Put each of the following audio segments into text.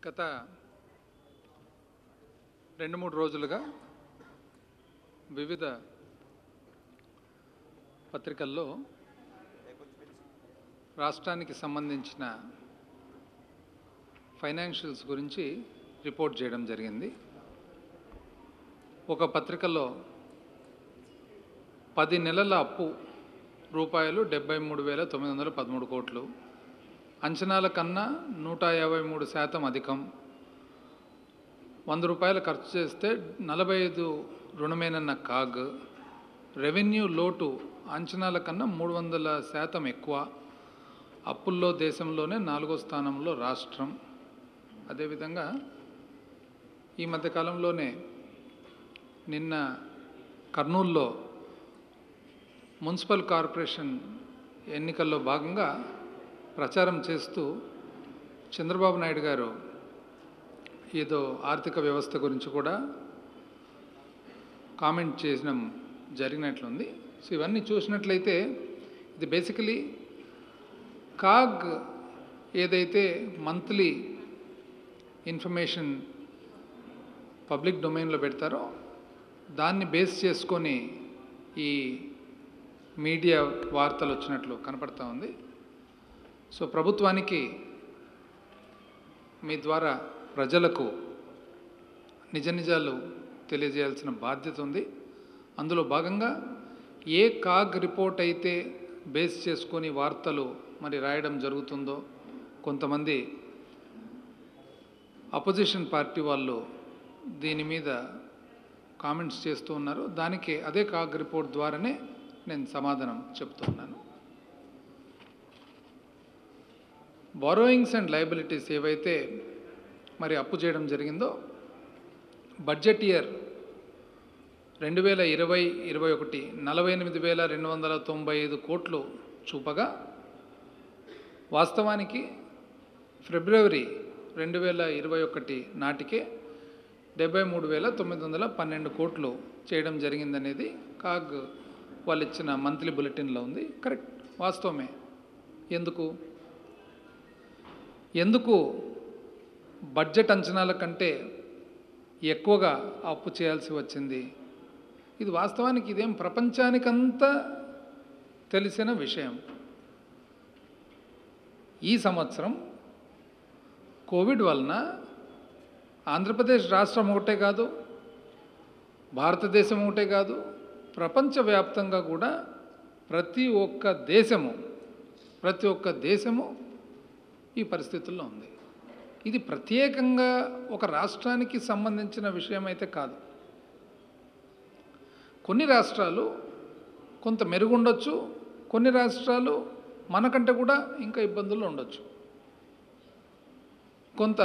గత 2-3 రోజులుగా వివిధ పత్రికల్లో రాష్ట్రానికి సంబంధించిన ఫైనాన్షియల్స్ గురించి రిపోర్ట్ చేయడం జరిగింది. ఒక పత్రికలో 10 నెలల అప్పు రూపాయలు 73,913 కోట్లు, అంచనాల కన్నా 153% అధికం, 100 రూపాయలు ఖర్చు చేస్తే 45 రుణమేనన్న కాగ్, రెవెన్యూ లోటు అంచనాల కన్నా 300% ఎక్కువ, అప్పుల్లో దేశంలోనే 4వ స్థానంలో రాష్ట్రం. అదేవిధంగా ఈ మధ్యకాలంలోనే నిన్న కర్నూలులో మున్సిపల్ కార్పొరేషన్ ఎన్నికల్లో భాగంగా ప్రచారం చేస్తూ చంద్రబాబు నాయుడు గారు ఏదో ఆర్థిక వ్యవస్థ గురించి కూడా కామెంట్ చేయడం జరిగినట్లుంది. సో ఇవన్నీ చూసినట్లయితే ఇది బేసికలీ కాగ్ ఏదైతే మంత్లీ ఇన్ఫర్మేషన్ పబ్లిక్ డొమైన్లో పెడతారో దాన్ని బేస్ చేసుకొని ఈ మీడియా వార్తలు వచ్చినట్లు కనపడతా ఉంది. సో ప్రభుత్వానికి మీ ద్వారా ప్రజలకు నిజ నిజాలు తెలియజేయాల్సిన బాధ్యత ఉంది. అందులో భాగంగా ఏ కాగ్ రిపోర్ట్ అయితే బేస్ చేసుకొని వార్తలు మరి రాయడం జరుగుతుందో, కొంతమంది అపోజిషన్ పార్టీ వాళ్ళు దీని మీద కామెంట్స్ చేస్తూ ఉన్నారు. దానికి అదే కాగ్ రిపోర్ట్ ద్వారానే నేను సమాధానం చెప్తున్నాను. బారోయింగ్స్ అండ్ లయబిలిటీస్ ఏవైతే మరి అప్పు చేయడం జరిగిందో బడ్జెట్ ఇయర్ 2020-21 48,295 కోట్లు చూపగా వాస్తవానికి ఫిబ్రవరి 2021 నాటికే 73,912 కోట్లు చేయడం జరిగిందనేది కాగ్ వాళ్ళు ఇచ్చిన మంత్లీ బులెటిన్లో ఉంది. కరెక్ట్, వాస్తవమే. ఎందుకు బడ్జెట్ అంచనాల కంటే ఎక్కువగా అప్పు చేయాల్సి వచ్చింది? ఇది వాస్తవానికి ఇదేం ప్రపంచానికంతా తెలిసిన విషయం. ఈ సంవత్సరం కోవిడ్ వలన ఆంధ్రప్రదేశ్ రాష్ట్రం ఒకటే కాదు, భారతదేశం ఒకటే కాదు, ప్రపంచవ్యాప్తంగా కూడా ప్రతి ఒక్క దేశము ఈ పరిస్థితుల్లో ఉంది. ఇది ప్రత్యేకంగా ఒక రాష్ట్రానికి సంబంధించిన విషయం అయితే కాదు. కొన్ని రాష్ట్రాలు కొంత మెరుగుండొచ్చు, కొన్ని రాష్ట్రాలు మనకంటే కూడా ఇంకా ఇబ్బందుల్లో ఉండొచ్చు. కొంత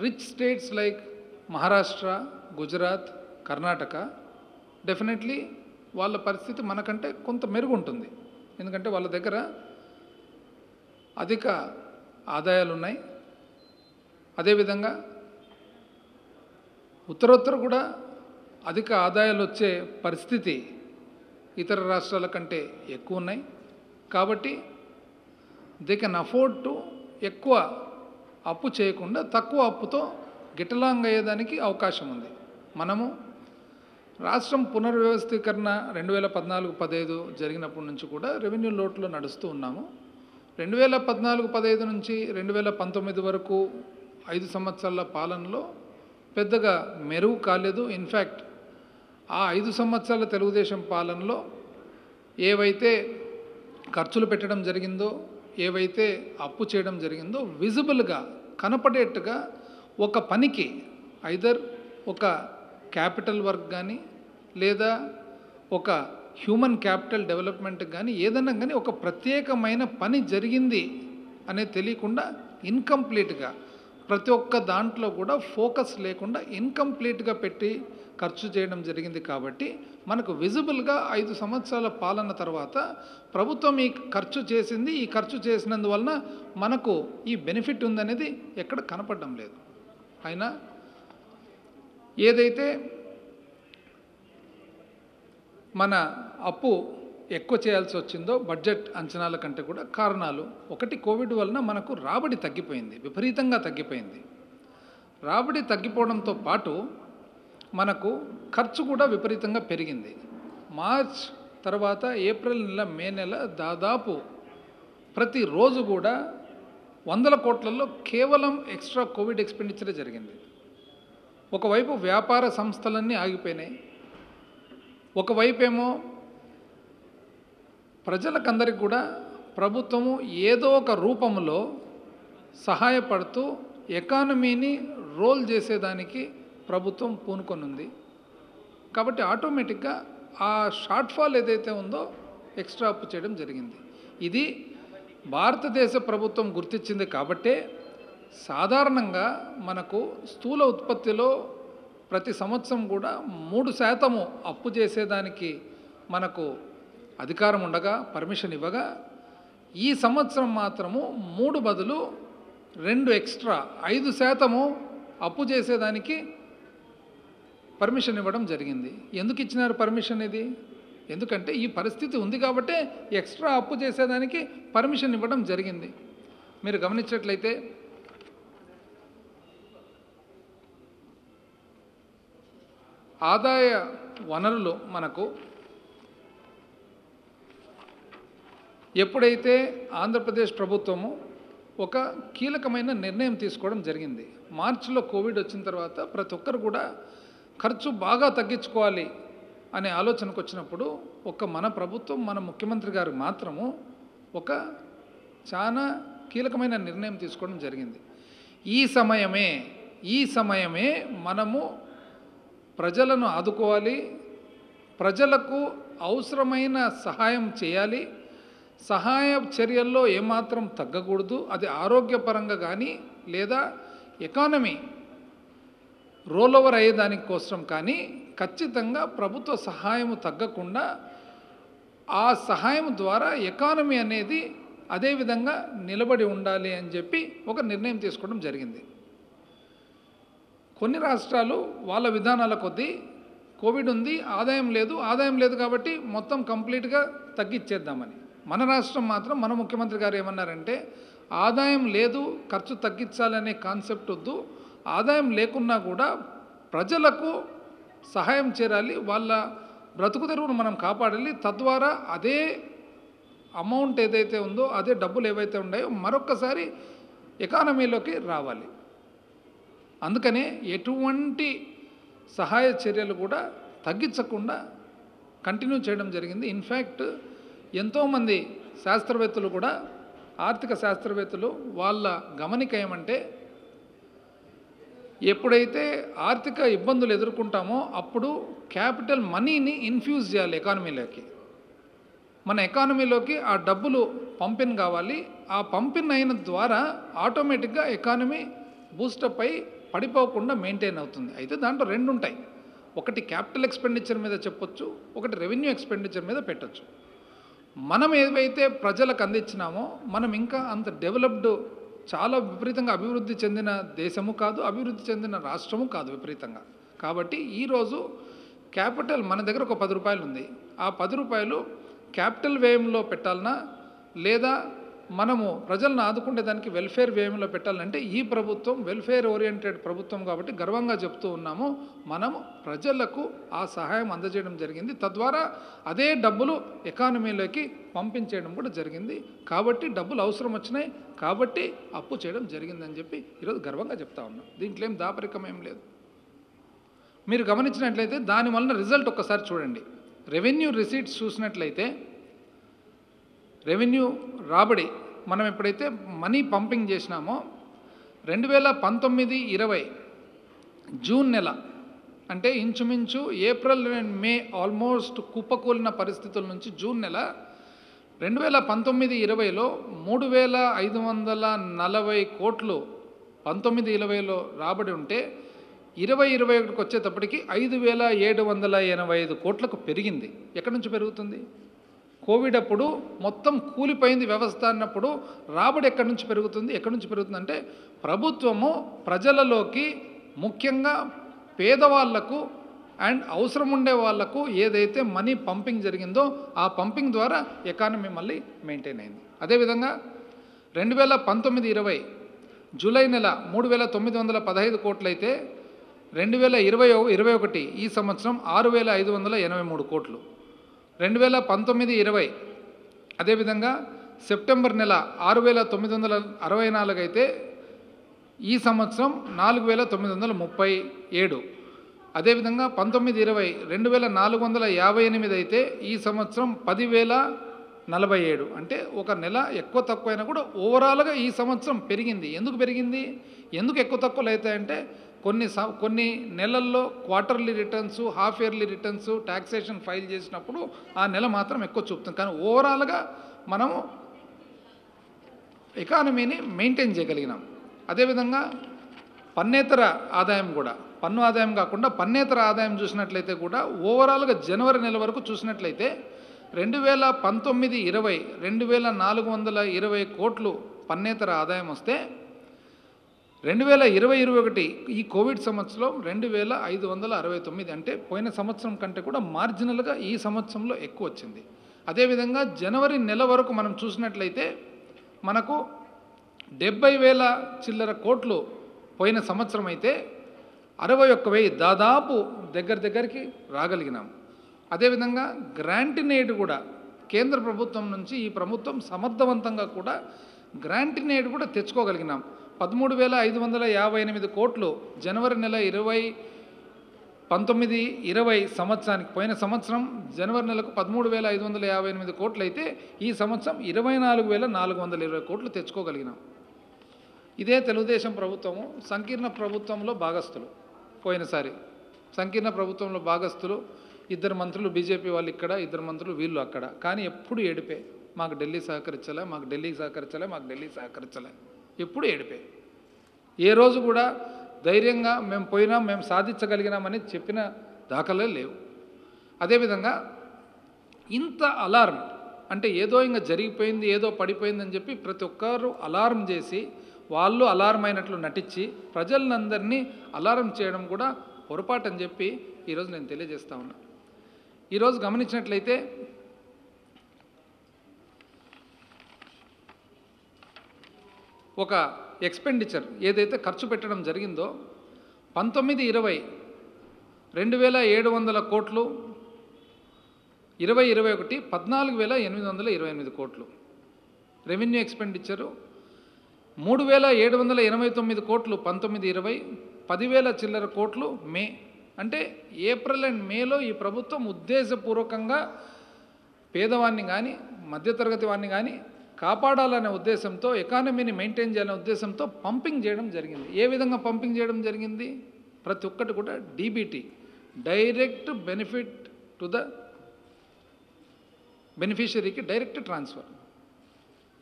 rich states like Maharashtra, Gujarat, Karnataka definitely వాళ్ళ పరిస్థితి మనకంటే కొంత మెరుగుంటుంది. ఎందుకంటే వాళ్ళ దగ్గర అధిక ఆదాయాలు ఉన్నాయి. అదేవిధంగా ఉత్తరోత్తర కూడా అధిక ఆదాయాలు వచ్చే పరిస్థితి ఇతర రాష్ట్రాల కంటే ఎక్కువ ఉన్నాయి. కాబట్టి దే కెన్ అఫోర్డ్ టు ఎక్కువ అప్పు చేయకుండా తక్కువ అప్పుతో గిట్టలాంగ్ అయ్యేదానికి అవకాశం ఉంది. మనము రాష్ట్రం పునర్వ్యవస్థీకరణ 2014-15 జరిగినప్పటి నుంచి కూడా రెవెన్యూ లోట్లో నడుస్తూ ఉన్నాము. 2014-15 నుంచి 2019 వరకు 5 సంవత్సరాల పాలనలో పెద్దగా మెరుగు కాలేదు. ఇన్ఫ్యాక్ట్ ఆ 5 సంవత్సరాల తెలుగుదేశం పాలనలో ఏవైతే ఖర్చులు పెట్టడం జరిగిందో, ఏవైతే అప్పు చేయడం జరిగిందో విజిబుల్గా కనపడేట్టుగా ఒక పనికి ఐదర్ ఒక క్యాపిటల్ వర్క్ కానీ లేదా ఒక హ్యూమన్ క్యాపిటల్ డెవలప్మెంట్కి కానీ ఏదన్నా కానీ ఒక ప్రత్యేకమైన పని జరిగింది అనేది తెలియకుండా ఇన్కంప్లీట్గా ప్రతి ఒక్క దాంట్లో కూడా ఫోకస్ లేకుండా ఇన్కంప్లీట్గా పెట్టి ఖర్చు చేయడం జరిగింది. కాబట్టి మనకు విజిబుల్గా 5 సంవత్సరాల పాలన తర్వాత ప్రభుత్వం ఈ ఖర్చు చేసింది, ఈ ఖర్చు చేసినందువలన మనకు ఈ బెనిఫిట్ ఉందనేది ఎక్కడ కనపడడం లేదు. అయినా ఏదైతే మన అప్పు ఎక్కువ చేయాల్సి వచ్చిందో బడ్జెట్ అంచనాల కంటే కూడా కారణాలు, ఒకటి కోవిడ్ వలన మనకు రాబడి తగ్గిపోయింది, విపరీతంగా తగ్గిపోయింది. రాబడి తగ్గిపోవడంతో పాటు మనకు ఖర్చు కూడా విపరీతంగా పెరిగింది. మార్చ్ తర్వాత ఏప్రిల్ నెల, మే నెల దాదాపు ప్రతిరోజు కూడా వందల కోట్లలో కేవలం ఎక్స్ట్రా కోవిడ్ ఎక్స్పెండిచరే జరిగింది. ఒకవైపు వ్యాపార సంస్థలన్నీ ఆగిపోయినాయి, ఒకవైపేమో ప్రజలకందరికి కూడా ప్రభుత్వము ఏదో ఒక రూపంలో సహాయపడుతూ ఎకానమీని రోల్ చేసేదానికి ప్రభుత్వం పూనుకొనుంది. కాబట్టి ఆటోమేటిక్గా ఆ షార్ట్ ఫాల్ ఏదైతే ఉందో ఎక్స్ట్రా అప్పు చేయడం జరిగింది. ఇది భారతదేశ ప్రభుత్వం గుర్తించింది కాబట్టే సాధారణంగా మనకు స్థూల ఉత్పత్తిలో ప్రతి సంవత్సరం కూడా 3% అప్పు చేసేదానికి మనకు అధికారం ఉండగా, పర్మిషన్ ఇవ్వగా, ఈ సంవత్సరం మాత్రము 3 బదులు 2 ఎక్స్ట్రా 5% అప్పు చేసేదానికి పర్మిషన్ ఇవ్వడం జరిగింది. ఎందుకు ఇచ్చినారు పర్మిషన్ ఇది? ఎందుకంటే ఈ పరిస్థితి ఉంది కాబట్టే ఎక్స్ట్రా అప్పు చేసేదానికి పర్మిషన్ ఇవ్వడం జరిగింది. మీరు గమనించినట్లయితే ఆదాయ వనరులు మనకు ఎప్పుడైతే ఆంధ్రప్రదేశ్ ప్రభుత్వము ఒక కీలకమైన నిర్ణయం తీసుకోవడం జరిగింది. మార్చిలో కోవిడ్ వచ్చిన తర్వాత ప్రతి ఒక్కరు కూడా ఖర్చు బాగా తగ్గించుకోవాలి అనే ఆలోచనకు వచ్చినప్పుడు మన ప్రభుత్వం, మన ముఖ్యమంత్రి గారు మాత్రము ఒక చాలా కీలకమైన నిర్ణయం తీసుకోవడం జరిగింది. ఈ సమయమే మనము ప్రజలను ఆదుకోవాలి, ప్రజలకు అవసరమైన సహాయం చేయాలి, సహాయ చర్యల్లో ఏమాత్రం తగ్గకూడదు. అది ఆరోగ్యపరంగా కానీ లేదా ఎకానమీ రోల్ ఓవర్ అయ్యేదాని కోసం కానీ ఖచ్చితంగా ప్రభుత్వ సహాయం తగ్గకుండా ఆ సహాయం ద్వారా ఎకానమీ అనేది అదే విధంగా నిలబడి ఉండాలి అని చెప్పి ఒక నిర్ణయం తీసుకోవడం జరిగింది. కొన్ని రాష్ట్రాలు వాళ్ళ విధానాల కొద్దీ కోవిడ్ ఉంది, ఆదాయం లేదు కాబట్టి మొత్తం కంప్లీట్గా తగ్గించేద్దామని. మన రాష్ట్రం మాత్రం మన ముఖ్యమంత్రి గారు ఏమన్నారంటే ఆదాయం లేదు, ఖర్చు తగ్గించాలనే కాన్సెప్ట్ వద్దు, ఆదాయం లేకున్నా కూడా ప్రజలకు సహాయం చేరాలి, వాళ్ళ బ్రతుకు తెరువును మనం కాపాడాలి, తద్వారా అదే అమౌంట్ ఏదైతే ఉందో అదే డబ్బులు ఏవైతే ఉన్నాయో మరొక్కసారి ఎకానమీలోకి రావాలి. అందుకనే ఎటువంటి సహాయ చర్యలు కూడా తగ్గించకుండా కంటిన్యూ చేయడం జరిగింది. ఇన్ఫ్యాక్ట్ ఎంతోమంది శాస్త్రవేత్తలు కూడా, ఆర్థిక శాస్త్రవేత్తలు వాళ్ళ గమనిక ఏమంటే ఎప్పుడైతే ఆర్థిక ఇబ్బందులు ఎదుర్కొంటామో అప్పుడు క్యాపిటల్ మనీని ఇన్ఫ్యూజ్ చేయాలి ఎకానమీలోకి. మన ఎకానమీలోకి ఆ డబ్బులు పంపిన్ కావాలి. ఆ పంపిన్ అయిన ద్వారా ఆటోమేటిక్గా ఎకానమీ బూస్టప్ అయి పడిపోకుండా మెయింటైన్ అవుతుంది. అయితే దాంట్లో 2 ఉంటాయి. ఒకటి క్యాపిటల్ ఎక్స్పెండిచర్ మీద చెప్పొచ్చు, ఒకటి రెవెన్యూ ఎక్స్పెండిచర్ మీద పెట్టచ్చు. మనం ఏవైతే ప్రజలకు అందించినామో మనం ఇంకా అంత డెవలప్డ్, చాలా విపరీతంగా అభివృద్ధి చెందిన దేశము కాదు, అభివృద్ధి చెందిన రాష్ట్రము కాదు విపరీతంగా. కాబట్టి ఈరోజు క్యాపిటల్ మన దగ్గర ఒక 10 రూపాయలు ఉంది. ఆ 10 రూపాయలు క్యాపిటల్ వ్యయంలో పెట్టాలన్నా లేదా మనము ప్రజలను ఆదుకునే దానికి వెల్ఫేర్ వ్యయంలో పెట్టాలంటే ఈ ప్రభుత్వం వెల్ఫేర్ ఓరియంటెడ్ ప్రభుత్వం కాబట్టి గర్వంగా చెప్తూ ఉన్నాము. మనము ప్రజలకు ఆ సహాయం అందజేయడం జరిగింది. తద్వారా అదే డబ్బులు ఎకానమీలోకి పంపించేయడం కూడా జరిగింది. కాబట్టి డబ్బులు అవసరం వచ్చినాయి కాబట్టి అప్పు చేయడం జరిగిందని చెప్పి ఈరోజు గర్వంగా చెప్తా ఉన్నాం. దీంట్లో ఏం దాపరికం ఏం లేదు. మీరు గమనించినట్లయితే దానివల్ల రిజల్ట్ ఒక్కసారి చూడండి. రెవెన్యూ రిసీట్స్ చూసినట్లయితే రెవెన్యూ రాబడి మనం ఎప్పుడైతే మనీ పంపింగ్ చేసినామో 2019-20 జూన్ నెల అంటే ఇంచుమించు ఏప్రిల్ అండ్ మే ఆల్మోస్ట్ కుప్పకూలిన పరిస్థితుల నుంచి జూన్ నెల 2019-20లో 3,540 కోట్లు 19-20లో రాబడి ఉంటే 20-21కి వచ్చేటప్పటికి 5,785 కోట్లకు పెరిగింది. ఎక్కడి నుంచి పెరుగుతుంది? కోవిడ్ అప్పుడు మొత్తం కూలిపోయింది వ్యవస్థ అన్నప్పుడు రాబడి ఎక్కడి నుంచి పెరుగుతుంది? ఎక్కడి నుంచి పెరుగుతుందంటే ప్రభుత్వము ప్రజలలోకి, ముఖ్యంగా పేదవాళ్లకు అండ్ అవసరం ఉండే వాళ్లకు ఏదైతే మనీ పంపింగ్ జరిగిందో ఆ పంపింగ్ ద్వారా ఎకానమీ మళ్ళీ మెయింటైన్ అయింది. అదేవిధంగా 2019-20 జూలై నెల 3,915 కోట్లయితే 2020-21 ఈ సంవత్సరం 6,583 కోట్లు. 2019-20 అదేవిధంగా సెప్టెంబర్ నెల 6,964 అయితే ఈ సంవత్సరం 4,937. అదేవిధంగా 19-20 2,458 అయితే ఈ సంవత్సరం 10,047. అంటే ఒక నెల ఎక్కువ తక్కువ అయినా కూడా ఓవరాల్గా ఈ సంవత్సరం పెరిగింది. ఎందుకు పెరిగింది, ఎందుకు ఎక్కువ తక్కువలు అవుతాయంటే కొన్ని నెలల్లో quarterly returns, half yearly returns, taxation file చేసినప్పుడు ఆ నెల మాత్రం ఎక్కువ చూపుతుంది. కానీ ఓవరాల్గా మనము ఎకానమీని మెయింటైన్ చేయగలిగినాం. అదేవిధంగా పన్నేతర ఆదాయం కూడా, పన్ను ఆదాయం కాకుండా పన్నేతర ఆదాయం చూసినట్లయితే కూడా ఓవరాల్గా జనవరి నెల వరకు చూసినట్లయితే 2019-20 2,420 కోట్లు పన్నేతర ఆదాయం వస్తే 2020-21 ఈ కోవిడ్ సంవత్సరం 2,569. అంటే పోయిన సంవత్సరం కంటే కూడా మార్జినల్గా ఈ సంవత్సరంలో ఎక్కువ వచ్చింది. అదేవిధంగా జనవరి నెల వరకు మనం చూసినట్లయితే మనకు 70,000 చిల్లర కోట్లు పోయిన సంవత్సరం అయితే 61,000 దాదాపు దగ్గరికి రాగలిగినాం. అదేవిధంగా గ్రాంట్ ఇన్ ఎయిడ్ కూడా కేంద్ర ప్రభుత్వం నుంచి ఈ ప్రభుత్వం సమర్థవంతంగా కూడా గ్రాంట్ ఇన్ ఎయిడ్ కూడా తెచ్చుకోగలిగినాం. 13,558 కోట్లు జనవరి నెల 19-20 సంవత్సరానికి, పోయిన సంవత్సరం జనవరి నెలకు 13,558 కోట్లు అయితే ఈ సంవత్సరం 24,420 కోట్లు తెచ్చుకోగలిగినాం. ఇదే తెలుగుదేశం ప్రభుత్వము సంకీర్ణ ప్రభుత్వంలో భాగస్థులు. పోయినసారి సంకీర్ణ ప్రభుత్వంలో భాగస్థులు 2 మంత్రులు బీజేపీ వాళ్ళు ఇక్కడ, 2 మంత్రులు వీళ్ళు అక్కడ. కానీ ఎప్పుడు ఏడిపే, మాకు ఢిల్లీ సహకరించలే, మాకు ఢిల్లీ సహకరించలే, మాకు ఢిల్లీ సహకరించలే, ఎప్పుడు ఏడిపే. ఏ రోజు కూడా ధైర్యంగా మేము పోయినాం, మేము సాధించగలిగినామని చెప్పిన దాఖలే లేవు. అదేవిధంగా ఇంత అలారం అంటే ఏదో ఇంకా జరిగిపోయింది, ఏదో పడిపోయిందని చెప్పి ప్రతి ఒక్కరు అలారం చేసి వాళ్ళు అలారం అయినట్లు నటించి ప్రజలందరినీ అలారం చేయడం కూడా పొరపాటు అని చెప్పి ఈరోజు నేను తెలియజేస్తా ఉన్నా. ఈరోజు గమనించినట్లయితే ఒక ఎక్స్పెండిచర్ ఏదైతే ఖర్చు పెట్టడం జరిగిందో 19-20 2,700 కోట్లు, 20-21 14,828 కోట్లు. రెవెన్యూ ఎక్స్పెండిచరు 3,789 కోట్లు 19-20, 10,000 చిల్లర కోట్లు మే. అంటే ఏప్రిల్ అండ్ మేలో ఈ ప్రభుత్వం ఉద్దేశపూర్వకంగా పేదవాన్ని కానీ మధ్యతరగతి వాడిని కానీ కాపాడాలనే ఉద్దేశంతో, ఎకానమీని మెయింటైన్ చేయాలనే ఉద్దేశంతో పంపింగ్ చేయడం జరిగింది. ఏ విధంగా పంపింగ్ చేయడం జరిగింది? ప్రతి ఒక్కటి కూడా DBT, direct benefit to the బెనిఫిషరీకి డైరెక్ట్ ట్రాన్స్ఫర్.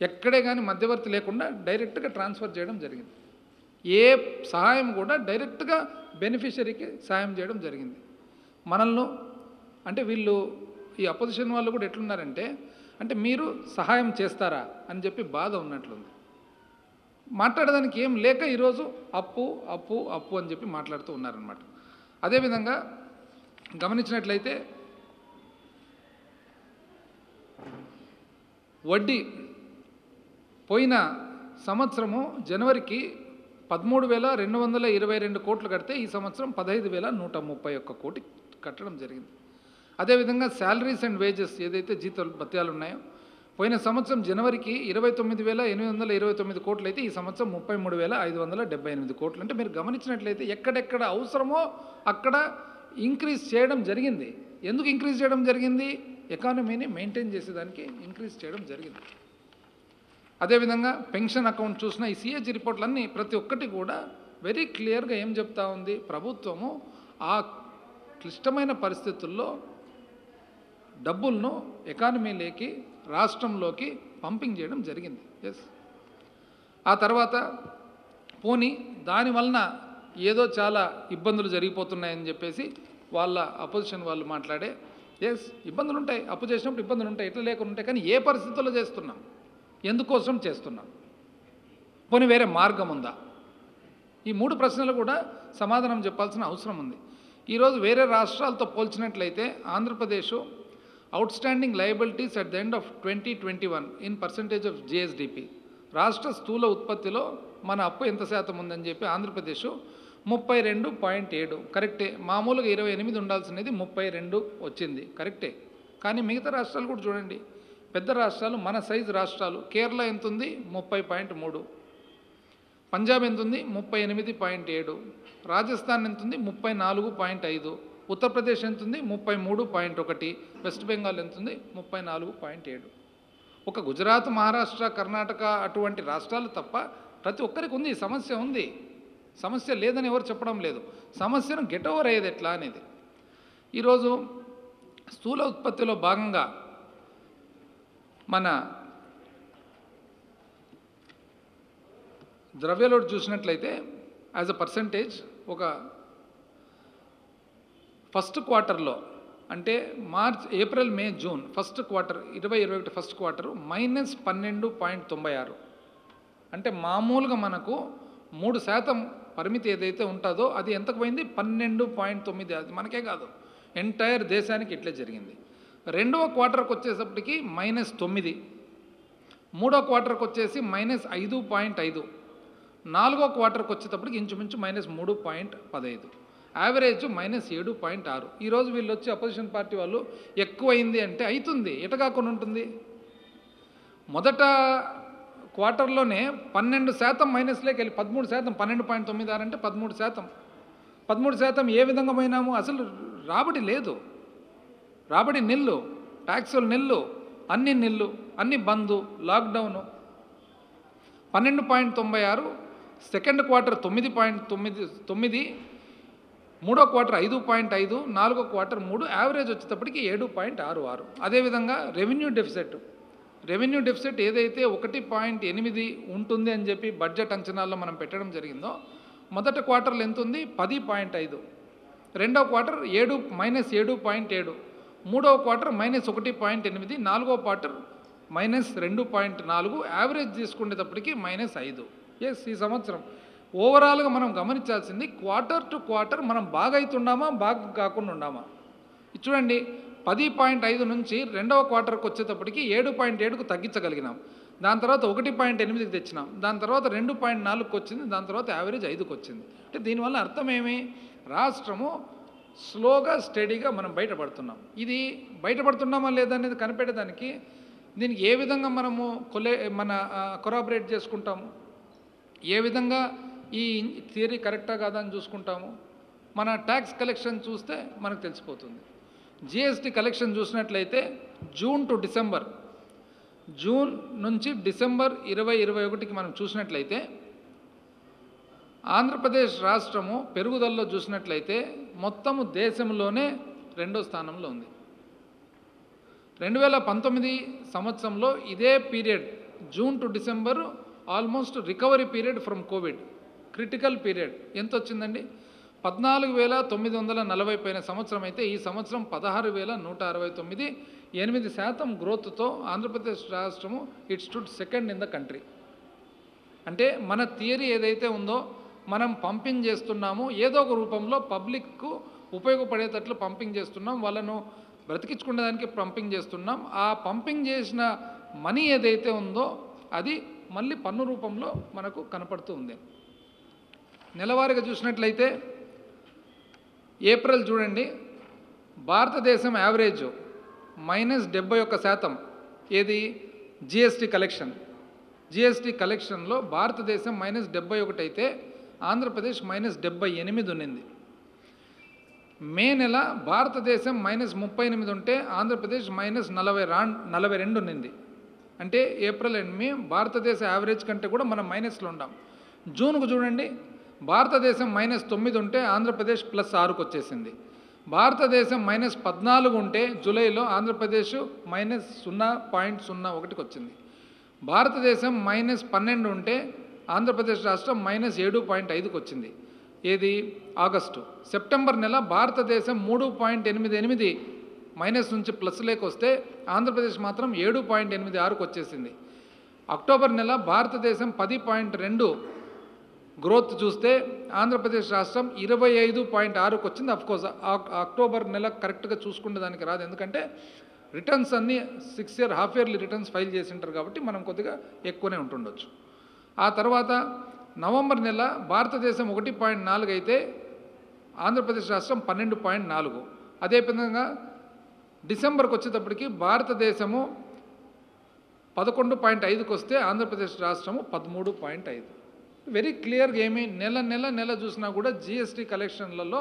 ఎక్కడే కానీ మధ్యవర్తి లేకుండా డైరెక్ట్గా ట్రాన్స్ఫర్ చేయడం జరిగింది. ఏ సహాయం కూడా డైరెక్ట్గా బెనిఫిషరీకి సహాయం చేయడం జరిగింది. మనల్ని అంటే వీళ్ళు ఈ అపోజిషన్ వాళ్ళు కూడా ఎట్లున్నారంటే, అంటే మీరు సహాయం చేస్తారా అని చెప్పి బాధ ఉన్నట్లుంది. మాట్లాడడానికి ఏం లేక ఈరోజు అప్పు అప్పు అప్పు అని చెప్పి మాట్లాడుతూ ఉన్నారనమాట. అదేవిధంగా గమనించినట్లయితే వడ్డీ పోయిన సంవత్సరము జనవరికి 13,222 కోట్లు కడితే ఈ సంవత్సరం 15,131 కోటి కట్టడం జరిగింది. అదేవిధంగా శాలరీస్ అండ్ వేజెస్ ఏదైతే జీతాలు భత్యాలు ఉన్నాయో పోయిన సంవత్సరం జనవరికి 29,829 కోట్లు అయితే ఈ సంవత్సరం 33,578 కోట్లు. అంటే మీరు గమనించినట్లయితే ఎక్కడెక్కడ అవసరమో అక్కడ ఇంక్రీజ్ చేయడం జరిగింది. ఎందుకు ఇంక్రీజ్ చేయడం జరిగింది? ఎకానమీని మెయింటైన్ చేసేదానికి ఇంక్రీజ్ చేయడం జరిగింది. అదేవిధంగా పెన్షన్ అకౌంట్ చూసిన ఈ సిఏజీ రిపోర్ట్లన్నీ ప్రతి ఒక్కటి కూడా వెరీ క్లియర్గా ఏం చెప్తా ఉంది, ప్రభుత్వము ఆ క్లిష్టమైన పరిస్థితుల్లో డబ్బులను ఎకానమీలోకి రాష్ట్రంలోకి పంపింగ్ చేయడం జరిగింది. ఎస్, ఆ తర్వాత పోనీ దానివలన ఏదో చాలా ఇబ్బందులు జరిగిపోతున్నాయని చెప్పేసి వాళ్ళ అపోజిషన్ వాళ్ళు మాట్లాడే, ఎస్ ఇబ్బందులు ఉంటాయి, అప్పు చేసినప్పుడు ఇబ్బందులు ఉంటాయి, ఎట్లా లేకుండా ఉంటాయి. కానీ ఏ పరిస్థితుల్లో చేస్తున్నాం, ఎందుకోసం చేస్తున్నాం, పోనీ వేరే మార్గం ఉందా? ఈ 3 ప్రశ్నలు కూడా సమాధానం చెప్పాల్సిన అవసరం ఉంది. ఈరోజు వేరే రాష్ట్రాలతో పోల్చినట్లయితే Andhra Pradesh outstanding liabilities at the end of 2021 in percentage of GSDP, రాష్ట్ర స్థూల ఉత్పత్తిలో మన అప్పు ఎంత శాతం ఉందని చెప్పి ఆంధ్రప్రదేశ్ 32.7 కరెక్టే. మామూలుగా 28 ఉండాల్సినది 32 వచ్చింది కరెక్టే. కానీ మిగతా రాష్ట్రాలు కూడా చూడండి, పెద్ద రాష్ట్రాలు, మన సైజు రాష్ట్రాలు. కేరళ ఎంత ఉంది? 30.3. పంజాబ్ ఎంత ఉంది? 38.7. రాజస్థాన్ ఎంత ఉంది? 34.5. ఉత్తరప్రదేశ్ ఎంత ఉంది? 33.1. వెస్ట్ బెంగాల్ ఎంత ఉంది? 34.7. ఒక గుజరాత్, మహారాష్ట్ర, కర్ణాటక అటువంటి రాష్ట్రాలు తప్ప ప్రతి ఒక్కరికి ఉంది, సమస్య ఉంది. సమస్య లేదని ఎవరు చెప్పడం లేదు. సమస్యను గెట్ ఓవర్ అయ్యేది ఎట్లా అనేది. ఈరోజు స్థూల ఉత్పత్తిలో భాగంగా మన ద్రవ్యలోటు చూసినట్లయితే యాజ్ అ పర్సంటేజ్ ఒక ఫస్ట్ క్వార్టర్లో అంటే March, April, May, June first quarter 2021 first quarter -12.96. అంటే మామూలుగా మనకు 3% పరిమితి ఏదైతే ఉంటుందో అది ఎంతకు పోయింది? 12.9. అది మనకే కాదు, ఎంటైర్ దేశానికి ఇట్లే జరిగింది. రెండవ క్వార్టర్కి వచ్చేటప్పటికి -9, మూడో క్వార్టర్కి వచ్చేసి -5.5, నాలుగో క్వార్టర్కి వచ్చేటప్పటికి ఇంచుమించు -3.15, యావరేజ్ -7.6. ఈరోజు వీళ్ళు వచ్చి అపోజిషన్ పార్టీ వాళ్ళు ఎక్కువైంది అంటే అవుతుంది, ఎట కాకుండా ఉంటుంది. మొదట క్వార్టర్లోనే 12% మైనస్లోకి వెళ్ళి 13%, 12.96 అంటే 13%. 13% ఏ విధంగా పోయినాము? అసలు రాబడి లేదు, రాబడి నిల్లు, ట్యాక్సులు నిల్లు, అన్ని నిల్లు, అన్ని బంద్, లాక్డౌను. 12.96, సెకండ్ క్వార్టర్ 9.9, మూడో క్వార్టర్ 5.5, నాలుగో క్వార్టర్ 3, యావరేజ్ వచ్చేటప్పటికి 7.66. అదేవిధంగా రెవెన్యూ డెఫిసిట్ ఏదైతే 1.8 ఉంటుంది అని చెప్పి బడ్జెట్ అంచనాల్లో మనం పెట్టడం జరిగిందో, మొదటి క్వార్టర్లో ఎంత ఉంది? 10.5, రెండో క్వార్టర్ -7.7, మూడవ క్వార్టర్ -1.8, నాలుగో క్వార్టర్ -2.4, యావరేజ్ తీసుకునేటప్పటికి -5. ఎస్, ఈ సంవత్సరం ఓవరాల్గా మనం గమనించాల్సింది క్వార్టర్ టు క్వార్టర్ మనం బాగా అవుతున్నామా, బాగా కాకుండా ఉన్నామా. చూడండి, 10.5 నుంచి రెండవ క్వార్టర్కి వచ్చేటప్పటికి 7.7కు తగ్గించగలిగినాం. దాని తర్వాత 1.8కి తెచ్చినాం, దాని తర్వాత 2.4కి వచ్చింది, దాని తర్వాత యావరేజ్ 5కి వచ్చింది. అంటే దీనివల్ల అర్థం ఏమి? రాష్ట్రము స్లోగా స్టడీగా మనం బయటపడుతున్నాం. ఇది బయటపడుతున్నామా లేదా అనేది కనిపెట్టడానికి దీనికి ఏ విధంగా మనము కొరాబరేట్ చేసుకుంటాము, ఏ విధంగా ఈ థియరీ కరెక్టా కాదా అని చూసుకుంటాము. మన ట్యాక్స్ కలెక్షన్ చూస్తే మనకు తెలిసిపోతుంది. జిఎస్టీ కలెక్షన్ చూసినట్లయితే జూన్ నుంచి డిసెంబర్ 2021కి మనం చూసినట్లయితే ఆంధ్రప్రదేశ్ రాష్ట్రము పెరుగుదలలో చూసినట్లయితే మొత్తము దేశంలోనే రెండో స్థానంలో ఉంది. 2019 సంవత్సరంలో ఇదే period June to December almost recovery period from Covid, critical period. ఎంత వచ్చిందండి? 14,940 పైన సంవత్సరం అయితే ఈ సంవత్సరం 16,169, 8% గ్రోత్తో ఆంధ్రప్రదేశ్ రాష్ట్రము it stood second in the country. అంటే మన థియరీ ఏదైతే ఉందో మనం పంపింగ్ చేస్తున్నాము, ఏదో ఒక రూపంలో పబ్లిక్కు ఉపయోగపడేటట్లు పంపింగ్ చేస్తున్నాం, వాళ్ళను బ్రతికించుకునేదానికి పంపింగ్ చేస్తున్నాం. ఆ పంపింగ్ చేసిన మనీ ఏదైతే ఉందో అది మళ్ళీ పన్ను రూపంలో మనకు కనపడుతూ ఉంది. నెలవారీగా చూసినట్లయితే ఏప్రిల్ చూడండి, భారతదేశం యావరేజ్ -71%. ఏది? జిఎస్టీ కలెక్షన్లో భారతదేశం -71 అయితే ఆంధ్రప్రదేశ్ -78 ఉన్నింది. మే నెల భారతదేశం -38 ఉంటే ఆంధ్రప్రదేశ్ -42 ఉన్నింది. అంటే ఏప్రిల్ అండ్ మే భారతదేశ యావరేజ్ కంటే కూడా మనం మైనస్లో ఉన్నాం. జూన్కు చూడండి, భారతదేశం -9 ఉంటే ఆంధ్రప్రదేశ్ +6కు వచ్చేసింది. భారతదేశం -14 ఉంటే జూలైలో ఆంధ్రప్రదేశ్ -0.01కి వచ్చింది. భారతదేశం -12 ఉంటే ఆంధ్రప్రదేశ్ రాష్ట్రం -7.5కి వచ్చింది. ఏది? ఆగస్టు. సెప్టెంబర్ నెల భారతదేశం 3.88 మైనస్ నుంచి ప్లస్లోకి వస్తే ఆంధ్రప్రదేశ్ మాత్రం 7.86కు వచ్చేసింది. అక్టోబర్ నెల భారతదేశం 10.2 గ్రోత్ చూస్తే ఆంధ్రప్రదేశ్ రాష్ట్రం 25.6కు వచ్చింది. అఫ్కోర్స్ అక్టోబర్ నెల కరెక్ట్గా చూసుకునే దానికి రాదు, ఎందుకంటే రిటర్న్స్ అన్నీ 6 హాఫ్ ఇయర్లీ రిటర్న్స్ ఫైల్ చేసి ఉంటారు కాబట్టి మనం కొద్దిగా ఎక్కువనే ఉంటుండొచ్చు. ఆ తర్వాత నవంబర్ నెల భారతదేశం 1.4 అయితే ఆంధ్రప్రదేశ్ రాష్ట్రం 12.4. అదేవిధంగా డిసెంబర్కి వచ్చేటప్పటికి భారతదేశము 11.5కి వస్తే ఆంధ్రప్రదేశ్ రాష్ట్రము 13.5. వెరీ క్లియర్గా నెల చూసినా కూడా జిఎస్టీ కలెక్షన్లలో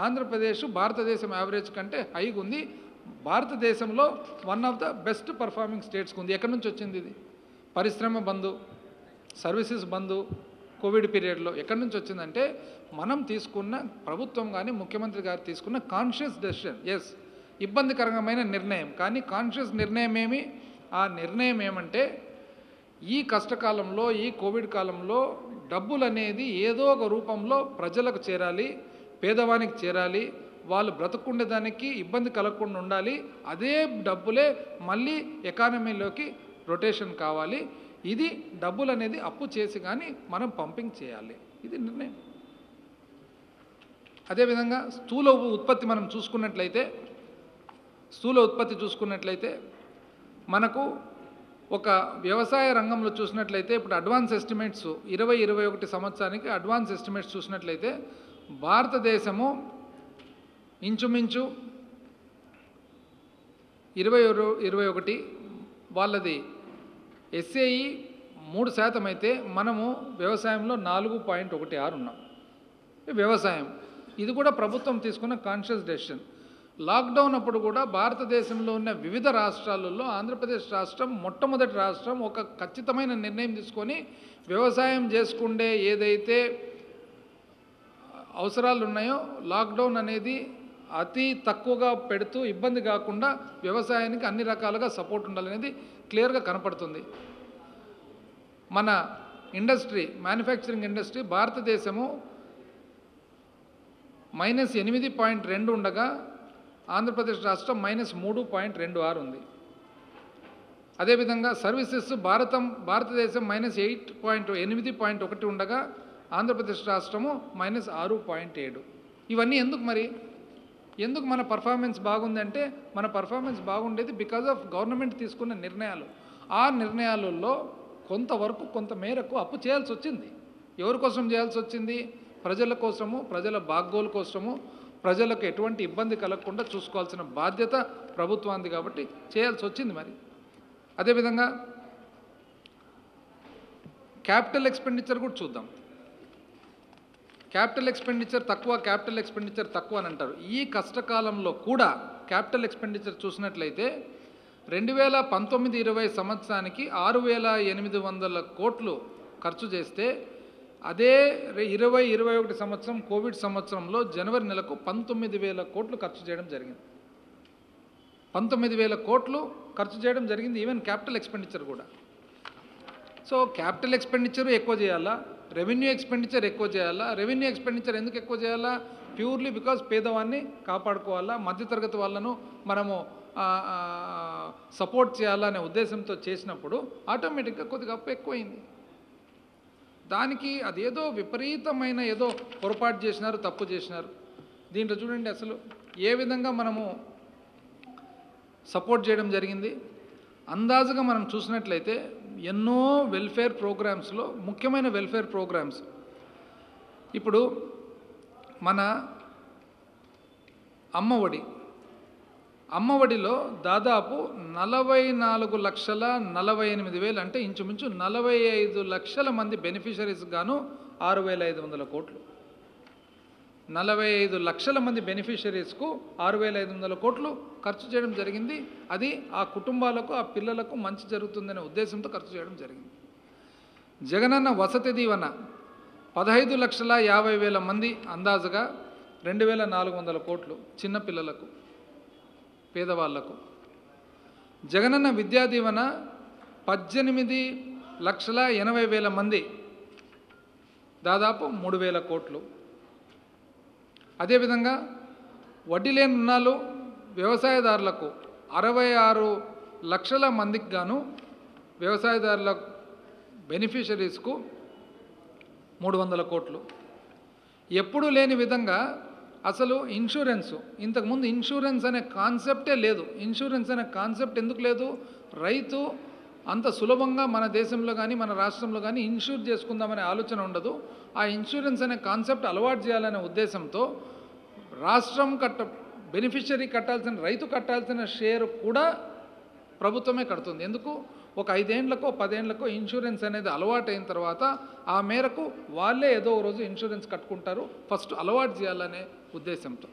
ఆంధ్రప్రదేశ్ భారతదేశం యావరేజ్ కంటే హైగా ఉంది. భారతదేశంలో one of the best performing స్టేట్స్కి ఉంది. ఎక్కడి నుంచి వచ్చింది ఇది? పరిశ్రమ బంధు, సర్వీసెస్ బంధు, కోవిడ్ పీరియడ్లో ఎక్కడి నుంచి వచ్చిందంటే మనం తీసుకున్న ప్రభుత్వం కానీ ముఖ్యమంత్రి గారు తీసుకున్న కాన్షియస్ డెసిషన్. ఎస్, ఇబ్బందికరమైన నిర్ణయం, కానీ కాన్షియస్ నిర్ణయం ఏమి? ఆ నిర్ణయం ఏమంటే ఈ కష్టకాలంలో, ఈ కోవిడ్ కాలంలో డబ్బులు అనేది ఏదో ఒక రూపంలో ప్రజలకు చేరాలి, పేదవానికి చేరాలి, వాళ్ళు బ్రతుకుండేదానికి ఇబ్బంది కలగకుండా ఉండాలి. అదే డబ్బులే మళ్ళీ ఎకానమీలోకి రొటేషన్ కావాలి. ఇది డబ్బులు అనేది అప్పు చేసి కానీ మనం పంపింగ్ చేయాలి. ఇది నిర్ణయం. అదేవిధంగా స్థూల ఉత్పత్తి మనం చూసుకున్నట్లయితే మనకు ఒక వ్యవసాయ రంగంలో చూసినట్లయితే ఇప్పుడు అడ్వాన్స్ ఎస్టిమేట్స్ 2021 సంవత్సరానికి అడ్వాన్స్ ఎస్టిమేట్స్ చూసినట్లయితే భారతదేశము ఇంచుమించు 2021 వాళ్ళది ఎస్ఏఈ 3% అయితే మనము వ్యవసాయంలో 4.16 ఉన్నాం. వ్యవసాయం ఇది కూడా ప్రభుత్వం తీసుకున్న కాన్షియస్ డెసిషన్. లాక్డౌన్ అప్పుడు కూడా భారతదేశంలో ఉన్న వివిధ రాష్ట్రాలలో ఆంధ్రప్రదేశ్ రాష్ట్రం మొట్టమొదటి రాష్ట్రం ఒక ఖచ్చితమైన నిర్ణయం తీసుకొని వ్యవసాయం చేసుకుండే ఏదైతే అవసరాలు ఉన్నాయో లాక్డౌన్ అనేది అతి తక్కువగా పెడుతూ ఇబ్బంది కాకుండా వ్యవసాయానికి అన్ని రకాలుగా సపోర్ట్ ఉండాలనేది క్లియర్గా కనపడుతుంది. మన ఇండస్ట్రీ, మ్యానుఫ్యాక్చరింగ్ ఇండస్ట్రీ భారతదేశము -8.2 ఉండగా ఆంధ్రప్రదేశ్ రాష్ట్రం -3.26 ఉంది. అదేవిధంగా సర్వీసెస్ భారతదేశం -8.1 ఉండగా ఆంధ్రప్రదేశ్ రాష్ట్రము -6.7. ఇవన్నీ ఎందుకు మరి? ఎందుకు మన పర్ఫార్మెన్స్ బాగుందంటే మన పర్ఫార్మెన్స్ బాగుండేది బికాజ్ ఆఫ్ గవర్నమెంట్ తీసుకున్న నిర్ణయాలు. ఆ నిర్ణయాలలో కొంతవరకు కొంత మేరకు అప్పు చేయాల్సి వచ్చింది. ఎవరి కోసం చేయాల్సి వచ్చింది? ప్రజల కోసము, ప్రజల బాగోలు కోసము, ప్రజలకు ఎటువంటి ఇబ్బంది కలగకుండా చూసుకోవాల్సిన బాధ్యత ప్రభుత్వానికి కాబట్టి చేయాల్సి వచ్చింది. మరి అదేవిధంగా క్యాపిటల్ ఎక్స్పెండిచర్ కూడా చూద్దాం. క్యాపిటల్ ఎక్స్పెండిచర్ తక్కువ అని అంటారు. ఈ కష్టకాలంలో కూడా క్యాపిటల్ ఎక్స్పెండిచర్ చూసినట్లయితే 2019-20 సంవత్సరానికి 6,800 కోట్లు ఖర్చు చేస్తే అదే 2021 సంవత్సరం కోవిడ్ సంవత్సరంలో జనవరి నెలకు 19,000 కోట్లు ఖర్చు చేయడం జరిగింది. 19,000 కోట్లు ఖర్చు చేయడం జరిగింది, ఈవెన్ క్యాపిటల్ ఎక్స్పెండిచర్ కూడా. సో క్యాపిటల్ ఎక్స్పెండిచర్ ఎక్కువ చేయాలా, రెవెన్యూ ఎక్స్పెండిచర్ ఎక్కువ చేయాలా? రెవెన్యూ ఎక్స్పెండిచర్ ఎందుకు ఎక్కువ చేయాలా? ప్యూర్లీ బికాజ్ పేదవాన్ని కాపాడుకోవాలా, మధ్యతరగతి వాళ్ళను మనము సపోర్ట్ చేయాలా అనే ఉద్దేశంతో చేసినప్పుడు ఆటోమేటిక్గా కొద్దిగా అప్పు ఎక్కువైంది. దానికి అదేదో విపరీతమైన ఏదో పొరపాటు చేసినారు, తప్పు చేసినారు. దీంట్లో చూడండి అసలు ఏ విధంగా మనము సపోర్ట్ చేయడం జరిగింది. అందాజుగా మనం చూసినట్లయితే ఎన్నో వెల్ఫేర్ ప్రోగ్రామ్స్లో ముఖ్యమైన వెల్ఫేర్ ప్రోగ్రామ్స్ ఇప్పుడు మన అమ్మఒడిలో దాదాపు 44,48,000 అంటే ఇంచుమించు 45 లక్షల మంది బెనిఫిషరీస్ గాను 6,500 కోట్లు. 45 లక్షల మంది బెనిఫిషరీస్కు 6,500 కోట్లు ఖర్చు చేయడం జరిగింది. అది ఆ కుటుంబాలకు, ఆ పిల్లలకు మంచి జరుగుతుందనే ఉద్దేశంతో ఖర్చు చేయడం జరిగింది. జగనన్న వసతి దీవెన 15,50,000 మంది అందాజుగా 2,400 కోట్లు చిన్నపిల్లలకు, పేదవాళ్లకు. జగనన్న విద్యా దీవెన 18,80,000 మంది దాదాపు 3,000 కోట్లు. అదేవిధంగా వడ్డీ లేని రుణాలు వ్యవసాయదారులకు 66 లక్షల మందికి గాను వ్యవసాయదారుల బెనిఫిషరీస్కు 300 కోట్లు. ఎప్పుడూ లేని విధంగా అసలు ఇన్సూరెన్సు, ఇంతకుముందు ఇన్సూరెన్స్ అనే కాన్సెప్టే లేదు. ఇన్సూరెన్స్ అనే కాన్సెప్ట్ ఎందుకు లేదు? రైతు అంత సులభంగా మన దేశంలో కానీ మన రాష్ట్రంలో కానీ ఇన్సూర్ చేసుకుందామనే ఆలోచన ఉండదు. ఆ ఇన్సూరెన్స్ అనే కాన్సెప్ట్ అలవాటు చేయాలనే ఉద్దేశంతో రాష్ట్రం బెనిఫిషరీ కట్టాల్సిన, రైతు కట్టాల్సిన షేర్ కూడా ప్రభుత్వమే కడుతుంది. ఎందుకు? ఒక 5 ఏళ్లకో 10 ఏళ్లకో ఇన్సూరెన్స్ అనేది అలవాటు అయిన తర్వాత ఆ మేరకు వాళ్ళే ఏదో రోజు ఇన్సూరెన్స్ కట్టుకుంటారు. ఫస్ట్ అలవాటు చేయాలనే ఉద్దేశంతో.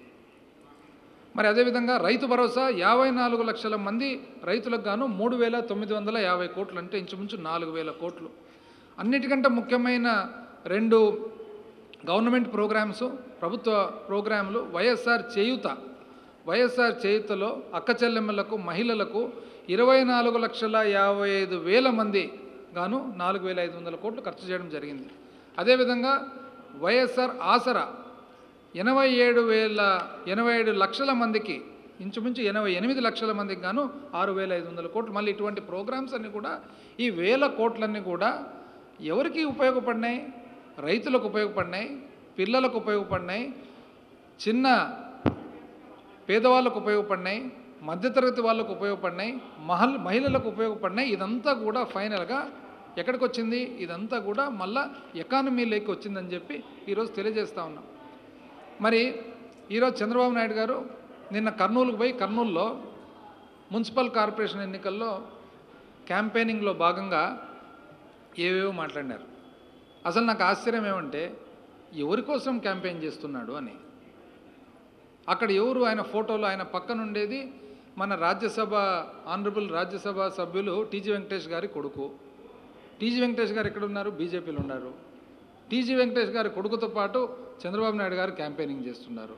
మరి అదేవిధంగా రైతు భరోసా 54 లక్షల మంది రైతులకు గాను 3,950 కోట్లు, అంటే ఇంచుమించు 4,000 కోట్లు. అన్నిటికంటే ముఖ్యమైన 2 గవర్నమెంట్ ప్రోగ్రామ్స్, ప్రభుత్వ ప్రోగ్రాంలు వైఎస్ఆర్ చేయూతలో అక్క చెల్లెమ్మలకు, మహిళలకు 24,55,000 మంది గాను 4,500 కోట్లు ఖర్చు చేయడం జరిగింది. అదేవిధంగా వైఎస్ఆర్ ఆసరా 87 లక్షల మందికి, ఇంచుమించు 88 లక్షల మందికి గాను 6,500 కోట్లు. మళ్ళీ ఇటువంటి ప్రోగ్రామ్స్ అన్నీ కూడా, ఈ 1000 కోట్లన్నీ కూడా ఎవరికి ఉపయోగపడినాయి? రైతులకు ఉపయోగపడినాయి, పిల్లలకు ఉపయోగపడినాయి, చిన్న పేదవాళ్ళకు ఉపయోగపడినాయి, మధ్యతరగతి వాళ్ళకు ఉపయోగపడినాయి, మహిళలకు ఉపయోగపడినాయి. ఇదంతా కూడా ఫైనల్గా ఎక్కడికి వచ్చింది? ఇదంతా కూడా మళ్ళా ఎకానమీలోకి వచ్చిందని చెప్పి ఈరోజు తెలియజేస్తూ ఉన్నాం. మరి ఈరోజు చంద్రబాబు నాయుడు గారు నిన్న కర్నూలుకు పోయి, కర్నూలులో మున్సిపల్ కార్పొరేషన్ ఎన్నికల్లో క్యాంపెయినింగ్లో భాగంగా ఏవేవో మాట్లాడినారు. అసలు నాకు ఆశ్చర్యం ఏమంటే, ఎవరి కోసం క్యాంపెయిన్ చేస్తున్నాడు అని. అక్కడ ఎవరు? ఆయన ఫోటోలో ఆయన పక్కన ఉండేది మన ఆనరబుల్ రాజ్యసభ సభ్యులు టీజీ వెంకటేష్ గారి కొడుకు. టీజీ వెంకటేష్ గారు ఎక్కడున్నారు? బీజేపీలో ఉన్నారు. టీజీ వెంకటేష్ గారి కొడుకుతో పాటు చంద్రబాబు నాయుడు గారు క్యాంపెయినింగ్ చేస్తున్నారు.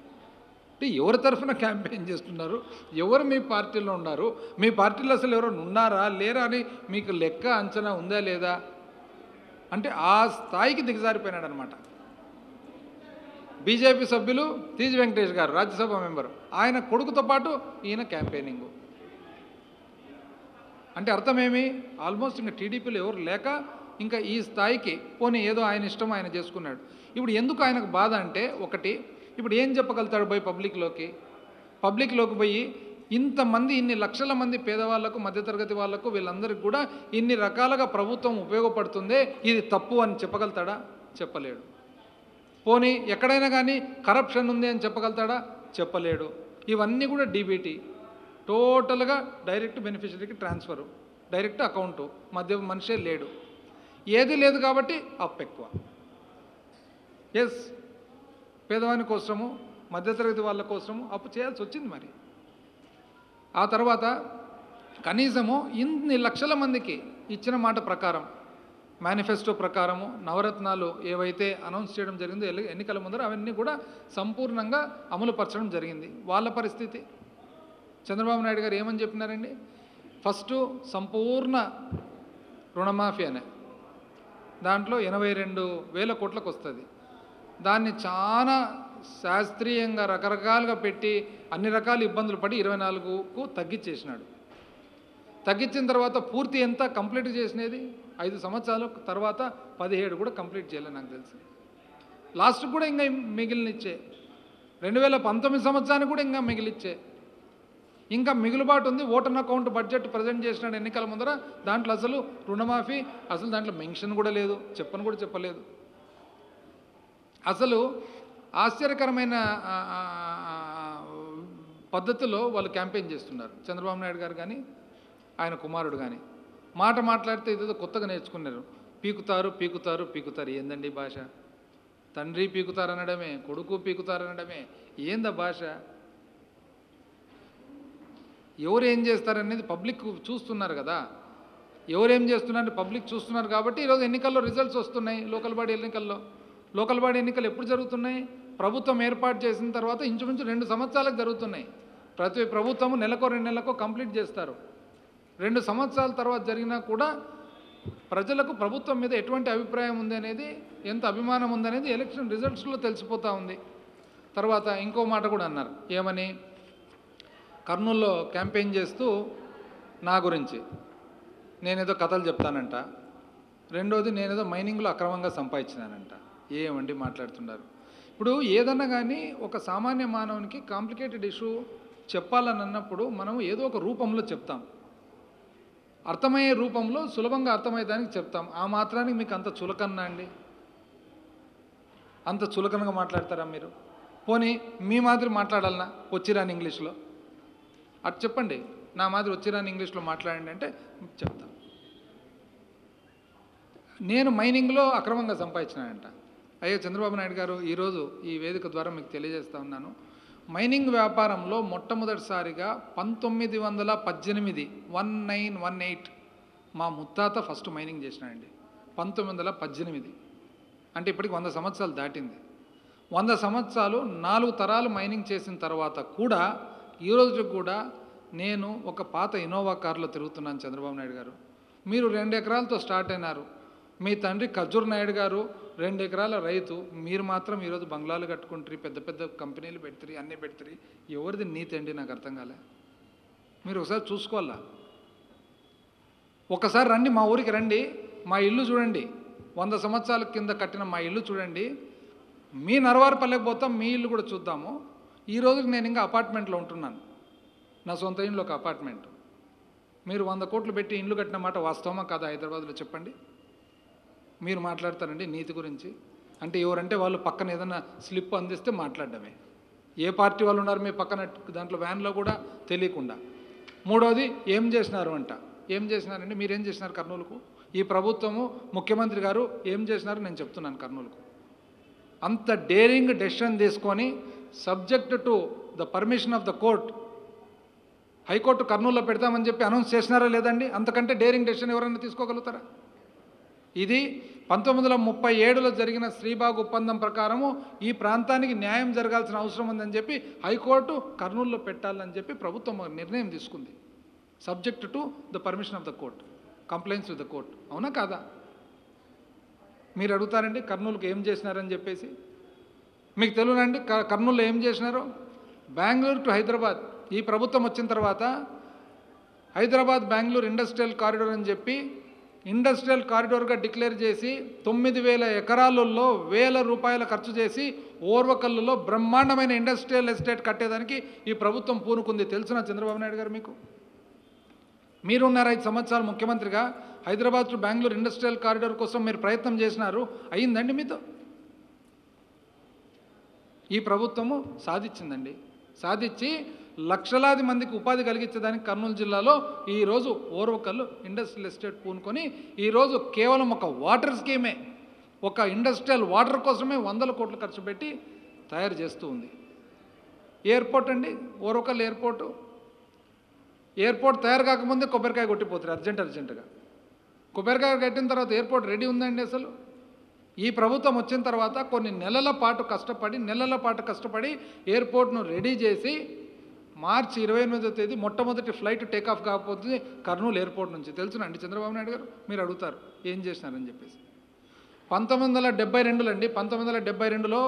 అంటే ఎవరి తరఫున క్యాంపెయిన్ చేస్తున్నారు? ఎవరు మీ పార్టీలో ఉన్నారు? మీ పార్టీలో అసలు ఎవరైనా ఉన్నారా లేరా అని మీకు లెక్క అంచనా ఉందా లేదా? అంటే ఆ స్థాయికి దిగజారిపోయినాడు అనమాట. బీజేపీ సభ్యులు టీజీ వెంకటేష్ గారు, రాజ్యసభ మెంబరు, ఆయన కొడుకుతో పాటు ఈయన క్యాంపెయినింగు. అంటే అర్థమేమి? ఆల్మోస్ట్ ఇంకా టీడీపీలో ఎవరు లేక ఇంకా ఈ స్థాయికి పోనీ ఏదో ఆయన ఇష్టం ఆయన చేసుకున్నాడు. ఇప్పుడు ఎందుకు ఆయనకు బాధ అంటే, ఒకటి, ఇప్పుడు ఏం చెప్పగలుగుతాడు పోయి పబ్లిక్లోకి పోయి ఇంతమంది, ఇన్ని లక్షల మంది పేదవాళ్లకు, మధ్యతరగతి వాళ్లకు, వీళ్ళందరికీ కూడా ఇన్ని రకాలుగా ప్రభుత్వం ఉపయోగపడుతుందే, ఇది తప్పు అని చెప్పగలుగుతాడా? చెప్పలేడు. పోనీ ఎక్కడైనా కానీ కరప్షన్ ఉంది అని చెప్పగలుగుతాడా? చెప్పలేడు. ఇవన్నీ కూడా డీబీటీ, టోటల్గా డైరెక్ట్ బెనిఫిషరీకి ట్రాన్స్ఫరు, డైరెక్ట్ అకౌంటు, మధ్య మనిషే లేడు. ఏది లేదు కాబట్టి అప్పు ఎక్కువ. ఎస్, పేదవాని కోసము, మధ్యతరగతి వాళ్ళ కోసము అప్పు చేయాల్సి వచ్చింది. మరి ఆ తర్వాత కనీసము ఇన్ని లక్షల మందికి ఇచ్చిన మాట ప్రకారం, మేనిఫెస్టో ప్రకారము నవరత్నాలు ఏవైతే అనౌన్స్ చేయడం జరిగిందో ఎన్నికల ముందర, అవన్నీ కూడా సంపూర్ణంగా అమలుపరచడం జరిగింది. వాళ్ళ పరిస్థితి, చంద్రబాబు నాయుడు గారు ఏమని చెప్పినారండి? ఫస్టు సంపూర్ణ రుణమాఫీ అనే దాంట్లో 82,000 కోట్లకు వస్తుంది. దాన్ని చాలా శాస్త్రీయంగా రకరకాలుగా పెట్టి అన్ని రకాల ఇబ్బందులు పడి 24కు తగ్గించేసినాడు. తగ్గించిన తర్వాత పూర్తి ఎంత కంప్లీట్ చేసినది? 5 సంవత్సరాల తర్వాత 17 కూడా కంప్లీట్ చేయలేదు నాకు తెలిసి. లాస్ట్ కూడా ఇంకా మిగిలినిచ్చే, 2019 సంవత్సరానికి కూడా ఇంకా మిగిలిచ్చే, ఇంకా మిగులుబాటు ఉంది. ఓటర్ అకౌంట్ బడ్జెట్ ప్రజెంట్ చేసినాడు ఎన్నికల ముందర, దాంట్లో అసలు రుణమాఫీ అసలు దాంట్లో మెన్షన్ కూడా లేదు, చెప్పను కూడా చెప్పలేదు. అసలు ఆశ్చర్యకరమైన పద్ధతిలో వాళ్ళు క్యాంపెయిన్ చేస్తున్నారు. చంద్రబాబు నాయుడు గారు కానీ ఆయన కుమారుడు కానీ మాట్లాడితే ఇదేదో కొత్తగా నేర్చుకున్నారు. పీకుతారు. ఏందండి భాష? తండ్రి పీకుతారు అనడమే, కొడుకు పీకుతారు అనడమే, ఏందా భాష? ఎవరు ఏం చేస్తారనేది పబ్లిక్ చూస్తున్నారు కదా. ఎవరేం చేస్తున్నారని పబ్లిక్ చూస్తున్నారు కాబట్టి ఈరోజు ఎన్నికల్లో రిజల్ట్స్ వస్తున్నాయి. లోకల్ బాడీ ఎన్నికలు ఎప్పుడు జరుగుతున్నాయి? ప్రభుత్వం ఏర్పాటు చేసిన తర్వాత ఇంచుమించు 2 సంవత్సరాలకు జరుగుతున్నాయి. ప్రతి ప్రభుత్వము నెలకో 2 నెలలకో కంప్లీట్ చేస్తారు. 2 సంవత్సరాల తర్వాత జరిగినా కూడా ప్రజలకు ప్రభుత్వం మీద ఎటువంటి అభిప్రాయం ఉంది అనేది, ఎంత అభిమానం ఉందనేది ఎలక్షన్ రిజల్ట్స్లో తెలిసిపోతూ ఉంది. తర్వాత ఇంకో మాట కూడా అన్నారు. ఏమని? కర్నూలులో క్యాంపెయిన్ చేస్తూ నా గురించి నేనేదో కథలు చెప్తానంట, రెండోది నేనేదో మైనింగ్లో అక్రమంగా సంపాదించినానంట. ఏమండి మాట్లాడుతున్నారు? ఇప్పుడు ఏదన్నా కానీ ఒక సామాన్య మానవునికి కాంప్లికేటెడ్ ఇష్యూ చెప్పాలని అన్నప్పుడు మనం ఏదో ఒక రూపంలో చెప్తాం. అర్థమయ్యే రూపంలో సులభంగా అర్థమయ్యేదానికి చెప్తాం. ఆ మాత్రానికి మీకు అంత చులకన్నా అండి? అంత చులకనగా మాట్లాడతారా మీరు? పోనీ మీ మాదిరి మాట్లాడాలనా వచ్చిరాని ఇంగ్లీష్లో? అటు చెప్పండి, నా మాదిరి వచ్చిరాని ఇంగ్లీష్లో మాట్లాడండి అంటే చెప్తా. నేను మైనింగ్లో అక్రమంగా సంపాదించినానంట. అయ్యో చంద్రబాబు నాయుడు గారు, ఈరోజు ఈ వేదిక ద్వారా మీకు తెలియజేస్తా ఉన్నాను, మైనింగ్ వ్యాపారంలో మొట్టమొదటిసారిగా 1918 మా ముత్తాత ఫస్ట్ మైనింగ్ చేసినాడండి. 1918 అంటే ఇప్పటికి 100 సంవత్సరాలు దాటింది. 100 సంవత్సరాలు 4 తరాలు మైనింగ్ చేసిన తర్వాత కూడా ఈరోజు కూడా నేను ఒక పాత ఇన్నోవా కారులో తిరుగుతున్నాను. చంద్రబాబు నాయుడు గారు, మీరు 2 ఎకరాలతో స్టార్ట్ అయినారు. మీ తండ్రి ఖర్జూర్ నాయుడు గారు 2 ఎకరాల రైతు. మీరు మాత్రం ఈరోజు బంగ్లాలు కట్టుకుంటారు, పెద్ద పెద్ద కంపెనీలు పెడతారు, అన్నీ పెడతారు. ఎవరిది నీతి అండి? నాకు అర్థం కాలే. మీరు ఒకసారి చూసుకోవాలా. ఒకసారి రండి, మా ఊరికి రండి, మా ఇల్లు చూడండి. 100 సంవత్సరాల కింద కట్టిన మా ఇల్లు చూడండి. మీ నరవారిపల్లెకి పోతాం, మీ ఇల్లు కూడా చూద్దాము. ఈ రోజుకి నేను ఇంకా అపార్ట్మెంట్లో ఉంటున్నాను. నా సొంత ఇంట్లో ఒక అపార్ట్మెంట్. మీరు 100 కోట్లు పెట్టి ఇండ్లు కట్టిన మాట వాస్తవమా కాదా? హైదరాబాద్లో చెప్పండి. మీరు మాట్లాడతారండి నీతి గురించి? అంటే ఎవరంటే వాళ్ళు పక్కన ఏదైనా స్లిప్ అందిస్తే మాట్లాడడమే. ఏ పార్టీ వాళ్ళు ఉన్నారు మీ పక్కన దాంట్లో వ్యాన్లో కూడా తెలియకుండా. మూడోది ఏం చేసినారు అంట. ఏం చేసినారండి? మీరేం చేసినారు కర్నూలుకు? ఈ ప్రభుత్వము, ముఖ్యమంత్రి గారు ఏం చేసినారు నేను చెప్తున్నాను. కర్నూలుకు అంత డేరింగ్ డెసిషన్ తీసుకొని subject to the permission of the court, high court కర్నూలులో పెడతామని చెప్పి అనౌన్స్ చేసినారా లేదండి? అంతకంటే డేరింగ్ డెసిషన్ ఎవరైనా తీసుకోగలుగుతారా? ఇది 1937లో జరిగిన శ్రీబాగ్ ఒప్పందం ప్రకారము ఈ ప్రాంతానికి న్యాయం జరగాల్సిన అవసరం ఉందని చెప్పి హైకోర్టు కర్నూలులో పెట్టాలని చెప్పి ప్రభుత్వం నిర్ణయం తీసుకుంది. Subject to the permission of the court, complaints with the court. అవునా కాదా? మీరు అడుగుతారండి కర్నూలుకి ఏం చేసినారని చెప్పేసి. మీకు తెలుగునండి కర్నూలులో ఏం చేసినారో? బెంగళూరు టు హైదరాబాద్ ఈ ప్రభుత్వం వచ్చిన తర్వాత హైదరాబాద్ బెంగళూరు ఇండస్ట్రియల్ కారిడార్ అని చెప్పి ఇండస్ట్రియల్ కారిడార్గా డిక్లేర్ చేసి 9,000 ఎకరాలలో వేల రూపాయల ఖర్చు చేసి ఓర్వకల్లులో బ్రహ్మాండమైన ఇండస్ట్రియల్ ఎస్టేట్ కట్టేదానికి ఈ ప్రభుత్వం పూనుకుంది. తెలుసునా చంద్రబాబు నాయుడు గారు మీకు? మీరున్నారు 5 సంవత్సరాలు ముఖ్యమంత్రిగా. Hyderabad to Bengaluru industrial corridor కోసం మీరు ప్రయత్నం చేసినారు. అయ్యిందండి మీతో? ఈ ప్రభుత్వము సాధించిందండి. సాధించి లక్షలాది మందికి ఉపాధి కలిగించేదానికి కర్నూలు జిల్లాలో ఈరోజు ఓర్వకల్లు ఇండస్ట్రియల్ ఎస్టేట్ పూనుకొని ఈరోజు కేవలం ఒక వాటర్ స్కీమే, ఒక ఇండస్ట్రియల్ వాటర్ కోసమే 100 కోట్లు ఖర్చు పెట్టి తయారు చేస్తూ ఉంది. ఎయిర్పోర్ట్ అండి, ఓర్వకల్లు ఎయిర్పోర్ట్ తయారు కాకముందే కొబ్బరికాయ కొట్టిపోతారు అర్జెంటుగా. కొబ్బరికాయ కట్టిన తర్వాత ఎయిర్పోర్ట్ రెడీ ఉందండి అసలు? ఈ ప్రభుత్వం వచ్చిన తర్వాత కొన్ని నెలల పాటు కష్టపడి ఎయిర్పోర్ట్ను రెడీ చేసి మార్చి 28వ తేదీ మొట్టమొదటి ఫ్లైట్ టేకాఫ్ కాకపోతే కర్నూలు ఎయిర్పోర్ట్ నుంచి. తెలుసునండి చంద్రబాబు నాయుడు గారు? మీరు అడుగుతారు ఏం చేసినారని చెప్పేసి. 1972లో అండి, 1972లో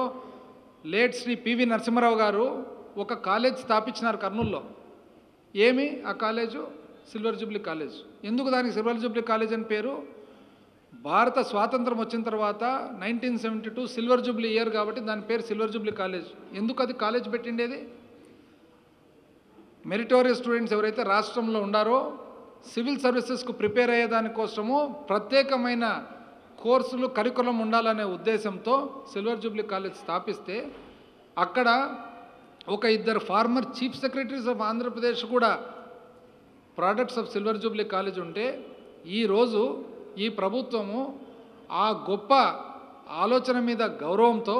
లేట్ శ్రీ పివి నరసింహారావు గారు ఒక కాలేజ్ స్థాపించినారు కర్నూలులో. ఏమి ఆ కాలేజు? Silver jubilee college. ఎందుకు దానికి సిల్వర్ జూబ్లీ కాలేజ్ అని పేరు? భారత స్వాతంత్రం వచ్చిన తర్వాత 1972 సిల్వర్ జూబ్లీ ఇయర్ కాబట్టి దాని పేరు సిల్వర్ జూబ్లీ కాలేజ్. ఎందుకు అది కాలేజ్ పెట్టిండేది? మెరిటోరియస్ స్టూడెంట్స్ ఎవరైతే రాష్ట్రంలో ఉండారో సివిల్ సర్వీసెస్కు ప్రిపేర్ అయ్యేదానికోసము ప్రత్యేకమైన కోర్సులు, కరికులం ఉండాలనే ఉద్దేశంతో సిల్వర్ జూబ్లీ కాలేజ్ స్థాపిస్తే అక్కడ ఒక 2 former chief secretaries of Andhra Pradesh కూడా products of silver jubilee college ఉంటే ఈరోజు ఈ ప్రభుత్వము ఆ గొప్ప ఆలోచన మీద గౌరవంతో,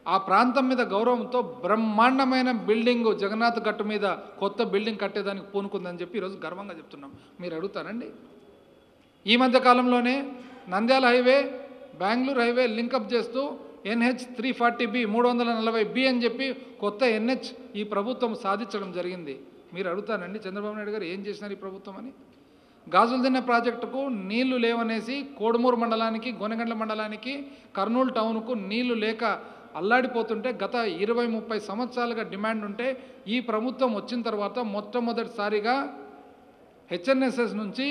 ఆ ప్రాంతం మీద గౌరవంతో బ్రహ్మాండమైన బిల్డింగు జగన్నాథ్ గట్టు మీద కొత్త బిల్డింగ్ కట్టేదానికి పూనుకుందని చెప్పి ఈరోజు గర్వంగా చెప్తున్నాం. మీరు అడుగుతారండి? ఈ మధ్య కాలంలోనే Nandyal highway, Bengaluru highway link up చేస్తూ NH 340B 340B అని చెప్పి కొత్త NH ఈ ప్రభుత్వం సాధించడం జరిగింది. మీరు అడుగుతానండి చంద్రబాబు నాయుడు గారు ఏం చేసినారు ఈ ప్రభుత్వం అని? గాజులదిన్నె ప్రాజెక్టుకు నీళ్లు లేవనేసి కోడుమూరు మండలానికి, గొనగండ్ల మండలానికి, కర్నూలు టౌన్కు నీళ్లు లేక అల్లాడిపోతుంటే గత 20-30 సంవత్సరాలుగా డిమాండ్ ఉంటే ఈ ప్రభుత్వం వచ్చిన తర్వాత మొట్టమొదటిసారిగా HNSS నుంచి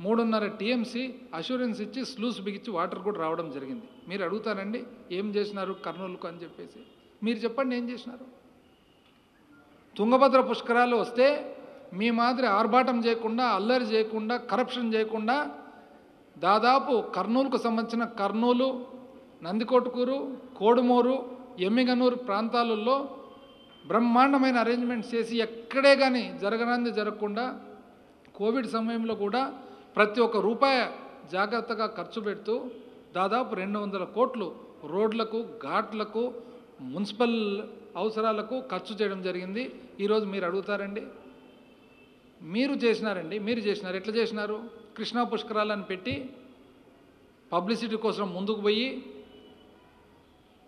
3.5 TMC అష్యూరెన్స్ ఇచ్చి స్లూస్ బిగించి వాటర్ కూడా రావడం జరిగింది. మీరు అడుగుతారండి ఏం చేసినారు కర్నూలుకు అని చెప్పేసి. మీరు చెప్పండి ఏం చేసినారు? తుంగభద్ర పుష్కరాలు వస్తే మీ మాదిరి ఆర్భాటం చేయకుండా, అల్లరి చేయకుండా, కరప్షన్ చేయకుండా దాదాపు కర్నూలుకు సంబంధించిన కర్నూలు, నందికొట్కూరు, కోడుమూరు, ఎమ్మిగనూరు ప్రాంతాలలో బ్రహ్మాండమైన అరేంజ్మెంట్స్ చేసి ఎక్కడే కానీ జరగకుండా కోవిడ్ సమయంలో కూడా ప్రతి ఒక్క రూపాయి జాగ్రత్తగా ఖర్చు పెడుతూ దాదాపు 200 కోట్లు రోడ్లకు, ఘాట్లకు, మున్సిపల్ అవసరాలకు ఖర్చు చేయడం జరిగింది. ఈరోజు మీరు అడుగుతారండి, మీరు చేసినారు. ఎట్లా చేసినారు? కృష్ణా పుష్కరాలను పెట్టి పబ్లిసిటీ కోసం ముందుకు పోయి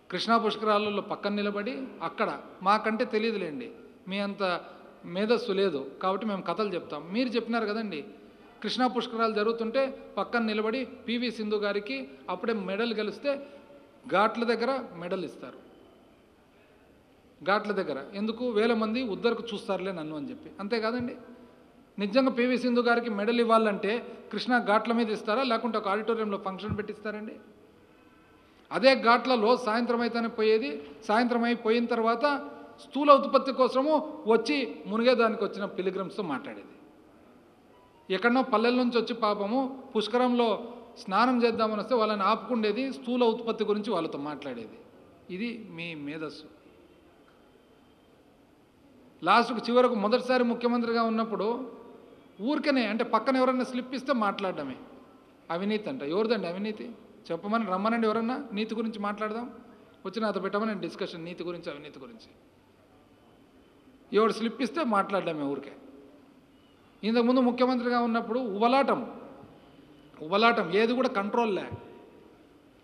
కృష్ణా పుష్కరాలలో పక్కన నిలబడి అక్కడ మాకంటే తెలియదులేండి, మీ అంత మేధస్సు లేదు కాబట్టి మేము కథలు చెప్తాం. మీరు చెప్పినారు కదండి, కృష్ణా పుష్కరాలు జరుగుతుంటే పక్కన నిలబడి పివి సింధు గారికి అప్పుడే మెడల్ గెలిస్తే ఘాట్ల దగ్గర మెడల్ ఇస్తారు. ఘాట్ల దగ్గర ఎందుకు? 1000 మంది ఉద్దరకు చూస్తారులే నన్ను అని చెప్పి. అంతే కాదండి? నిజంగా పివి సింధు గారికి మెడల్ ఇవ్వాలంటే కృష్ణా ఘాట్ల మీద ఇస్తారా, లేకుంటే ఒక ఆడిటోరియంలో ఫంక్షన్ పెట్టిస్తారండి? అదే ఘాట్లలో సాయంత్రం అయితేనే పోయేది. సాయంత్రం అయిపోయిన తర్వాత స్థూల ఉత్పత్తి కోసము వచ్చి మునిగేదానికి వచ్చిన పిలిగ్రమ్స్తో మాట్లాడేది. ఎక్కడనో పల్లెల నుంచి వచ్చి పాపము పుష్కరంలో స్నానం చేద్దామని వస్తే వాళ్ళని ఆపుకుండేది, స్థూల ఉత్పత్తి గురించి వాళ్ళతో మాట్లాడేది. ఇది మీ మేధస్సు. లాస్ట్కు చివరకు మొదటిసారి ముఖ్యమంత్రిగా ఉన్నప్పుడు ఊరికనే అంటే పక్కన ఎవరన్నా స్లిప్ ఇస్తే మాట్లాడడమే. అవినీతి అంట. ఎవరిదండి అవినీతి? చెప్పమని రమ్మనండి, ఎవరన్నా నీతి గురించి మాట్లాడదాం. వచ్చి నాతో పెట్టమని డిస్కషన్ నీతి గురించి, అవినీతి గురించి. ఎవడు స్లిప్ ఇస్తే మాట్లాడడమే ఊరికే. ఇంతకుముందు ముఖ్యమంత్రిగా ఉన్నప్పుడు ఉబలాటం ఏది కూడా కంట్రోల్లే.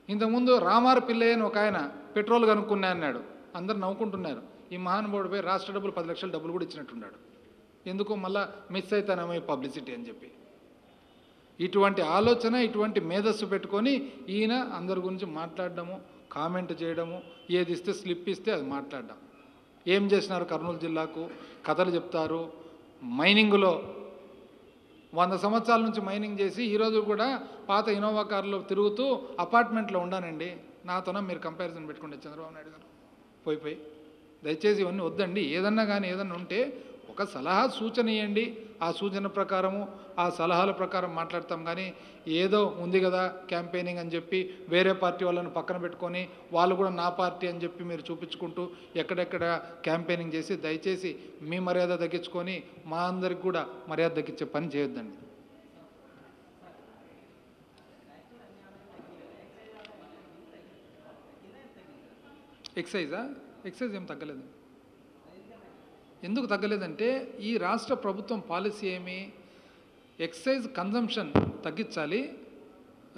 ఇంతకుముందు రామారు పిల్లయ్య అని ఒక ఆయన పెట్రోల్ కనుక్కున్నా అన్నాడు. అందరు నవ్వుకుంటున్నారు. ఈ మహానుభావుడిపై రాష్ట్ర డబ్బులు 10 లక్షల డబ్బులు కూడా ఇచ్చినట్టున్నాడు. ఎందుకు? మళ్ళా మిస్ అవుతానేమో పబ్లిసిటీ అని చెప్పి. ఇటువంటి ఆలోచన, ఇటువంటి మేధస్సు పెట్టుకొని ఈయన అందరి గురించి మాట్లాడడము, కామెంట్ చేయడము, ఏది ఇస్తే స్లిప్ ఇస్తే అది మాట్లాడడం. ఏం చేసినారు కర్నూలు జిల్లాకు? కథలు చెప్తారు. మైనింగ్లో 100 సంవత్సరాల నుంచి మైనింగ్ చేసి ఈరోజు కూడా పాత ఇనోవా కార్లో తిరుగుతూ అపార్ట్మెంట్లో ఉండానండి. నాతోన మీరు కంపారిజన్ పెట్టుకుంటే చంద్రబాబు నాయుడు గారు పోయి దయచేసి ఇవన్నీ వద్దండి. ఏదన్నా కానీ ఏదన్నా ఉంటే ఒక సలహా సూచన ఇవ్వండి. ఆ సూచన ప్రకారము, ఆ సలహాల ప్రకారం మాట్లాడతాం. కానీ ఏదో ఉంది కదా క్యాంపెయినింగ్ అని చెప్పి వేరే పార్టీ వాళ్ళని పక్కన పెట్టుకొని వాళ్ళు కూడా నా పార్టీ అని చెప్పి మీరు చూపించుకుంటూ ఎక్కడెక్కడ క్యాంపెయినింగ్ చేసి దయచేసి మీ మర్యాద తగ్గించుకొని మా అందరికి కూడా మర్యాద తగ్గించే పని చేయొద్దండి. ఎక్సైజ్ ఏం తగ్గలేదు. ఎందుకు తగ్గలేదంటే ఈ రాష్ట్ర ప్రభుత్వం పాలసీ ఏమి? ఎక్సైజ్ కన్జంప్షన్ తగ్గించాలి,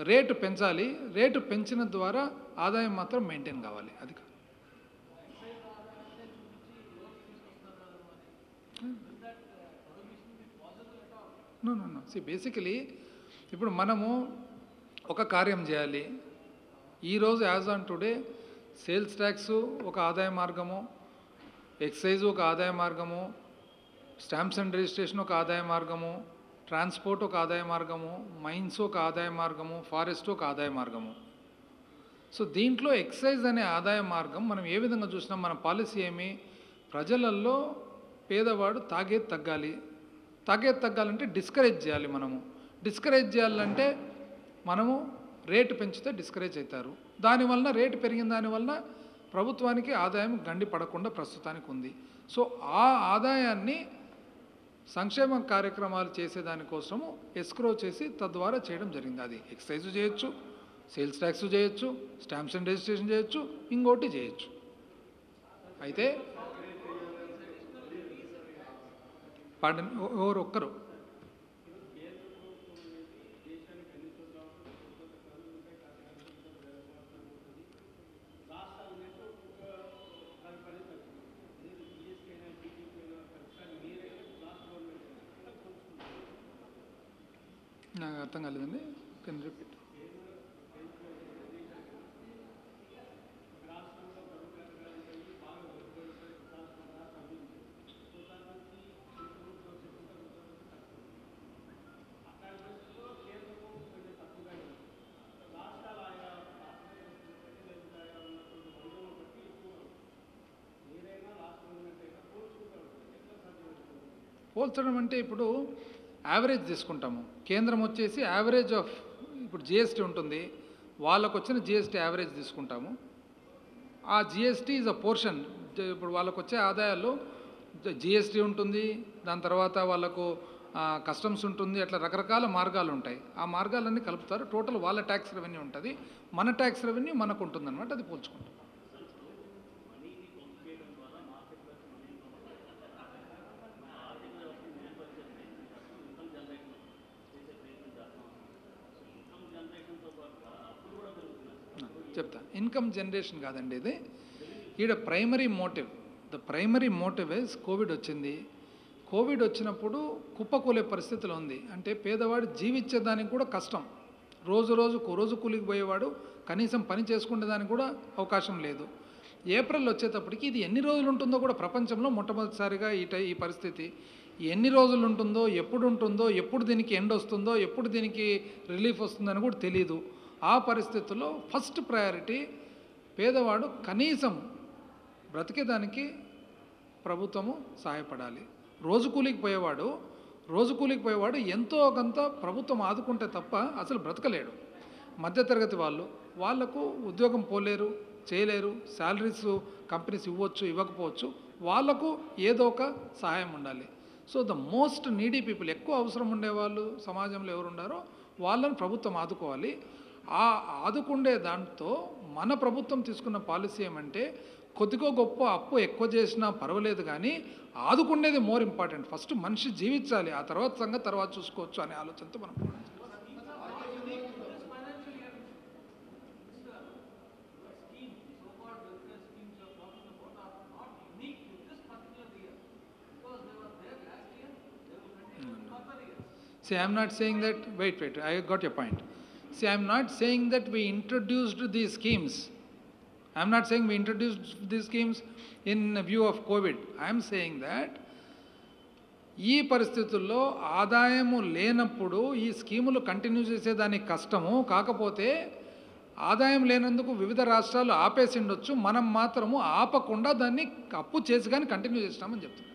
రేటు పెంచాలి. రేటు పెంచిన ద్వారా ఆదాయం మాత్రం మెయింటైన్ కావాలి. అది కాదు. నో బేసికలీ ఇప్పుడు మనము ఒక కార్యం చేయాలి. ఈరోజు as on today sales tax ఒక ఆదాయ మార్గము, ఎక్సైజ్ ఒక ఆదాయ మార్గము, స్టాంప్స్ అండ్ రిజిస్ట్రేషన్ ఒక ఆదాయ మార్గము, ట్రాన్స్పోర్ట్ ఒక ఆదాయ మార్గము, మైన్స్ ఒక ఆదాయ మార్గము, ఫారెస్ట్ ఒక ఆదాయ మార్గము. సో దీంట్లో ఎక్సైజ్ అనే ఆదాయ మార్గం మనం ఏ విధంగా చూసినాం? మన పాలసీ ఏమి? ప్రజలల్లో పేదవాడు తాగేది తగ్గాలంటే డిస్కరేజ్ చేయాలి. డిస్కరేజ్ చేయాలంటే మనము రేటు పెంచితే డిస్కరేజ్ అవుతారు. దానివల్ల రేటు పెరిగిన దానివల్ల ప్రభుత్వానికి ఆదాయం గండి పడకుండా ప్రస్తుతానికి ఉంది. సో ఆ ఆదాయాన్ని సంక్షేమ కార్యక్రమాలు చేసేదానికోసము ఎస్క్రో చేసి తద్వారా చేయడం జరిగింది. అది ఎక్సైజ్ చేయొచ్చు, సేల్స్ ట్యాక్స్ చేయొచ్చు, స్టాంప్స్ అండ్ రిజిస్ట్రేషన్ చేయొచ్చు, ఇంకోటి చేయొచ్చు. అయితే ఎవరు ఒక్కరు నాకు అర్థం కాలేదండి. Can repeat? పోల్చడం అంటే ఇప్పుడు యావరేజ్ తీసుకుంటాము. కేంద్రం వచ్చేసి యావరేజ్ ఆఫ్ ఇప్పుడు జిఎస్టీ ఉంటుంది, వాళ్ళకు వచ్చిన జిఎస్టీ యావరేజ్ తీసుకుంటాము. ఆ జిఎస్టీ ఈజ్ అ పోర్షన్. ఇప్పుడు వాళ్ళకు వచ్చే ఆదాయాల్లో జిఎస్టీ ఉంటుంది, దాని తర్వాత వాళ్ళకు కస్టమ్స్ ఉంటుంది, అట్లా రకరకాల మార్గాలు ఉంటాయి. ఆ మార్గాలన్నీ కలుపుతారు, టోటల్ వాళ్ళ ట్యాక్స్ రెవెన్యూ ఉంటుంది, మన ట్యాక్స్ రెవెన్యూ మనకు ఉంటుంది అనమాట. అది పోల్చుకుంటాం. చెప్తా. ఇన్కమ్ జనరేషన్ కాదండి ఇది. ఈడ primary motive, the primary motive is Covid వచ్చింది. కోవిడ్ వచ్చినప్పుడు కుప్పకూలే పరిస్థితిలో ఉంది. అంటే పేదవాడు జీవించేదానికి కూడా కష్టం. రోజు కూలికి పోయేవాడు కనీసం పని చేసుకునే దానికి కూడా అవకాశం లేదు. ఏప్రిల్ వచ్చేటప్పటికి ఇది ఎన్ని రోజులు ఉంటుందో కూడా ప్రపంచంలో మొట్టమొదటిసారిగా ఈ పరిస్థితి ఎన్ని రోజులు ఉంటుందో, ఎప్పుడు దీనికి ఎండ్ వస్తుందో, ఎప్పుడు దీనికి రిలీఫ్ వస్తుందని కూడా తెలియదు. ఆ పరిస్థితుల్లో ఫస్ట్ ప్రయారిటీ పేదవాడు కనీసం బ్రతికేదానికి ప్రభుత్వము సహాయపడాలి. రోజు కూలికి పోయేవాడు ఎంతో కొంత ప్రభుత్వం ఆదుకుంటే తప్ప అసలు బ్రతకలేడు. మధ్యతరగతి వాళ్ళకు ఉద్యోగం పోలేరు, చేయలేరు, శాలరీస్ కంపెనీస్ ఇవ్వచ్చు, ఇవ్వకపోవచ్చు, వాళ్ళకు ఏదో ఒక సహాయం ఉండాలి. So the most needy people, ఎక్కువ అవసరం ఉండేవాళ్ళు సమాజంలో ఎవరు ఉన్నారో వాళ్ళని ప్రభుత్వం ఆదుకోవాలి. ఆ ఆదుకుండే దాంతో మన ప్రభుత్వం తీసుకున్న పాలసీ ఏమంటే కొద్దిగా గొప్ప అప్పు ఎక్కువ చేసినా పర్వాలేదు, కానీ ఆదుకుండేది మోర్ ఇంపార్టెంట్. ఫస్ట్ మనిషి జీవించాలి, ఆ తర్వాత సంగతి తర్వాత చూసుకోవచ్చు అనే ఆలోచనతో మనం See, I am not saying that, wait, I got your point. See, I am not saying that we introduced these schemes. I am not saying we introduced these schemes in view of COVID. I am saying that ఈ పరిస్థితుల్లో ఆదాయము లేనప్పుడు ఈ స్కీములు continue చేసేదానికి కష్టము. కాకపోతే ఆదాయం లేనందుకు వివిధ రాష్ట్రాలు ఆపేసి ఉండొచ్చు, మనం మాత్రము ఆపకుండా దాన్ని అప్పు చేసి కానీ కంటిన్యూ చేస్తామని చెప్తున్నాం.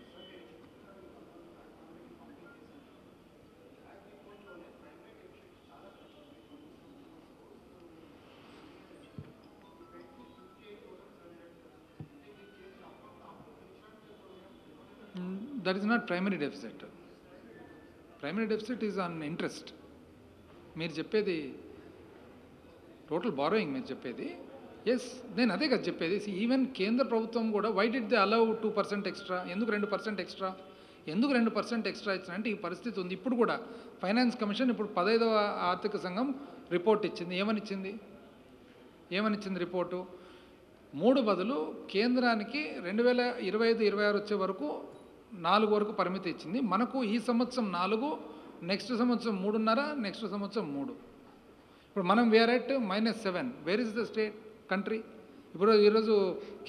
That is not primary deficit. Primary deficit is on interest. మీరు చెప్పేది టోటల్ బారోయింగ్ మీరు చెప్పేది. ఎస్, నేను అదే కదా చెప్పేది. ఈవెన్ కేంద్ర ప్రభుత్వం కూడా why did they allow 2% extra? ఎందుకు 2% ఎక్స్ట్రా? ఎందుకు 2% ఎక్స్ట్రా ఇచ్చిన అంటే ఈ పరిస్థితి ఉంది. ఇప్పుడు కూడా ఫైనాన్స్ కమిషన్ ఇప్పుడు 15వ ఆర్థిక సంఘం రిపోర్ట్ ఇచ్చింది. ఏమనిచ్చింది రిపోర్టు? 3 బదులు కేంద్రానికి 2025-26 వచ్చే వరకు 4 వరకు పరిమితి ఇచ్చింది. మనకు ఈ సంవత్సరం 4, నెక్స్ట్ సంవత్సరం 3.5, నెక్స్ట్ సంవత్సరం 3. ఇప్పుడు మనం we are at -7. Where is the state country? ఇప్పుడు ఈరోజు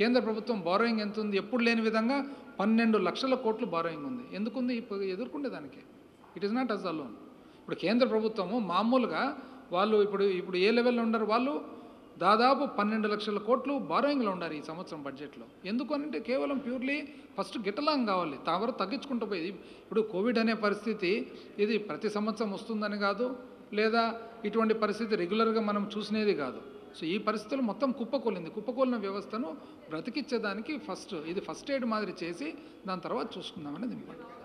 కేంద్ర ప్రభుత్వం బారోయింగ్ ఎంత ఉంది? ఎప్పుడు లేని విధంగా 12 లక్షల కోట్లు బారోయింగ్ ఉంది. ఎందుకుంది? ఇప్పుడు ఎదుర్కొండేదానికి. It is not us alone. ఇప్పుడు కేంద్ర ప్రభుత్వము మామూలుగా వాళ్ళు ఇప్పుడు ఏ లెవెల్లో ఉండరు? వాళ్ళు దాదాపు 12 లక్షల కోట్లు బారోయింగ్లో ఉండారు ఈ సంవత్సరం బడ్జెట్లో. ఎందుకు అంటే కేవలం ప్యూర్లీ ఫస్ట్ గిట్టలాంగ్ కావాలి, తావర తగ్గించుకుంటూ పోయేది. ఇప్పుడు కోవిడ్ అనే పరిస్థితి ఇది ప్రతి సంవత్సరం వస్తుందని కాదు, లేదా ఇటువంటి పరిస్థితి రెగ్యులర్గా మనం చూసినది కాదు. సో ఈ పరిస్థితులు మొత్తం కుప్పకూలిన వ్యవస్థను బ్రతికిచ్చేదానికి ఇది ఫస్ట్ ఎయిడ్ మాదిరి చేసి దాని తర్వాత చూసుకుందాం అనేది important.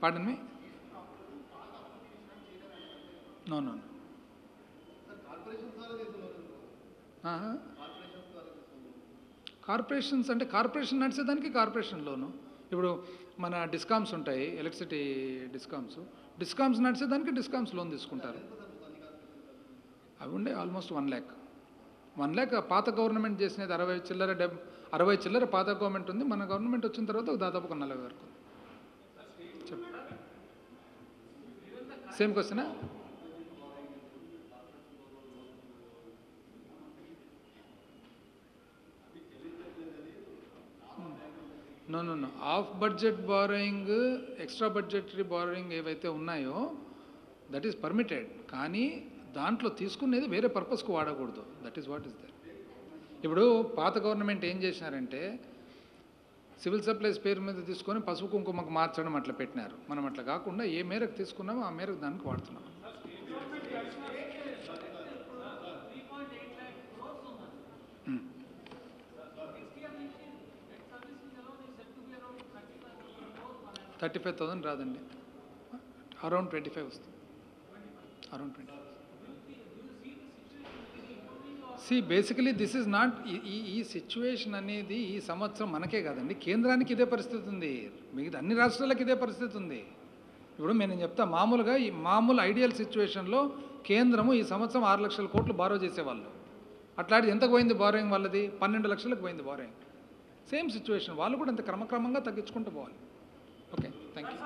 Pardon me? No. Corporations అంటే కార్పొరేషన్ నడిచేదానికి కార్పొరేషన్ లోను. ఇప్పుడు మన డిస్కామ్స్ ఉంటాయి, ఎలక్ట్రిసిటీ డిస్కామ్స్ నడిచేదానికి డిస్కామ్స్ లోన్ తీసుకుంటారు. అవి ఉండే ఆల్మోస్ట్ 1 lakh. 1 lakh పాత గవర్నమెంట్ చేసినది 60 చిల్లర పాత గవర్నమెంట్ ఉంది. మన గవర్నమెంట్ వచ్చిన తర్వాత దాదాపు 40 వరకు. సేమ్ క్వశ్చనా? No. Off budget borrowing, extra budgetary borrowing ఏవైతే ఉన్నాయో దట్ ఈస్ పర్మిటెడ్. కానీ దాంట్లో తీసుకునేది వేరే పర్పస్కు వాడకూడదు. That is what is that. ఇప్పుడు పాత గవర్నమెంట్ ఏం చేసినారంటే సివిల్ సప్లైస్ పేరు మీద తీసుకొని పసుపు కుంకుమకు మార్చడం అట్లా పెట్టినారు. మనం అట్లా కాకుండా ఏ మేరకు తీసుకున్నామో ఆ మేరకు దానికి వాడుతున్నాం. $35,000 రాదండి, అరౌండ్ 25 వస్తుంది, around 25. Basically this is not ఈ సిచ్యువేషన్ అనేది ఈ సంవత్సరం మనకే కాదండి, కేంద్రానికి ఇదే పరిస్థితి ఉంది, మిగతా అన్ని రాష్ట్రాలకు ఇదే పరిస్థితి ఉంది. ఇప్పుడు నేను చెప్తా, మామూలుగా ఈ మామూలు ఐడియల్ సిచ్యువేషన్లో కేంద్రము ఈ సంవత్సరం 6 లక్షల కోట్లు బారో చేసేవాళ్ళు. అట్లాంటిది ఎంతకు పోయింది బారోయింగ్ వాళ్ళది? 12 లక్షలకు పోయింది బారోయింగ్. సేమ్ సిచ్యువేషన్, వాళ్ళు కూడా అంత క్రమక్రమంగా తగ్గించుకుంటూ పోవాలి. Okay, thank you.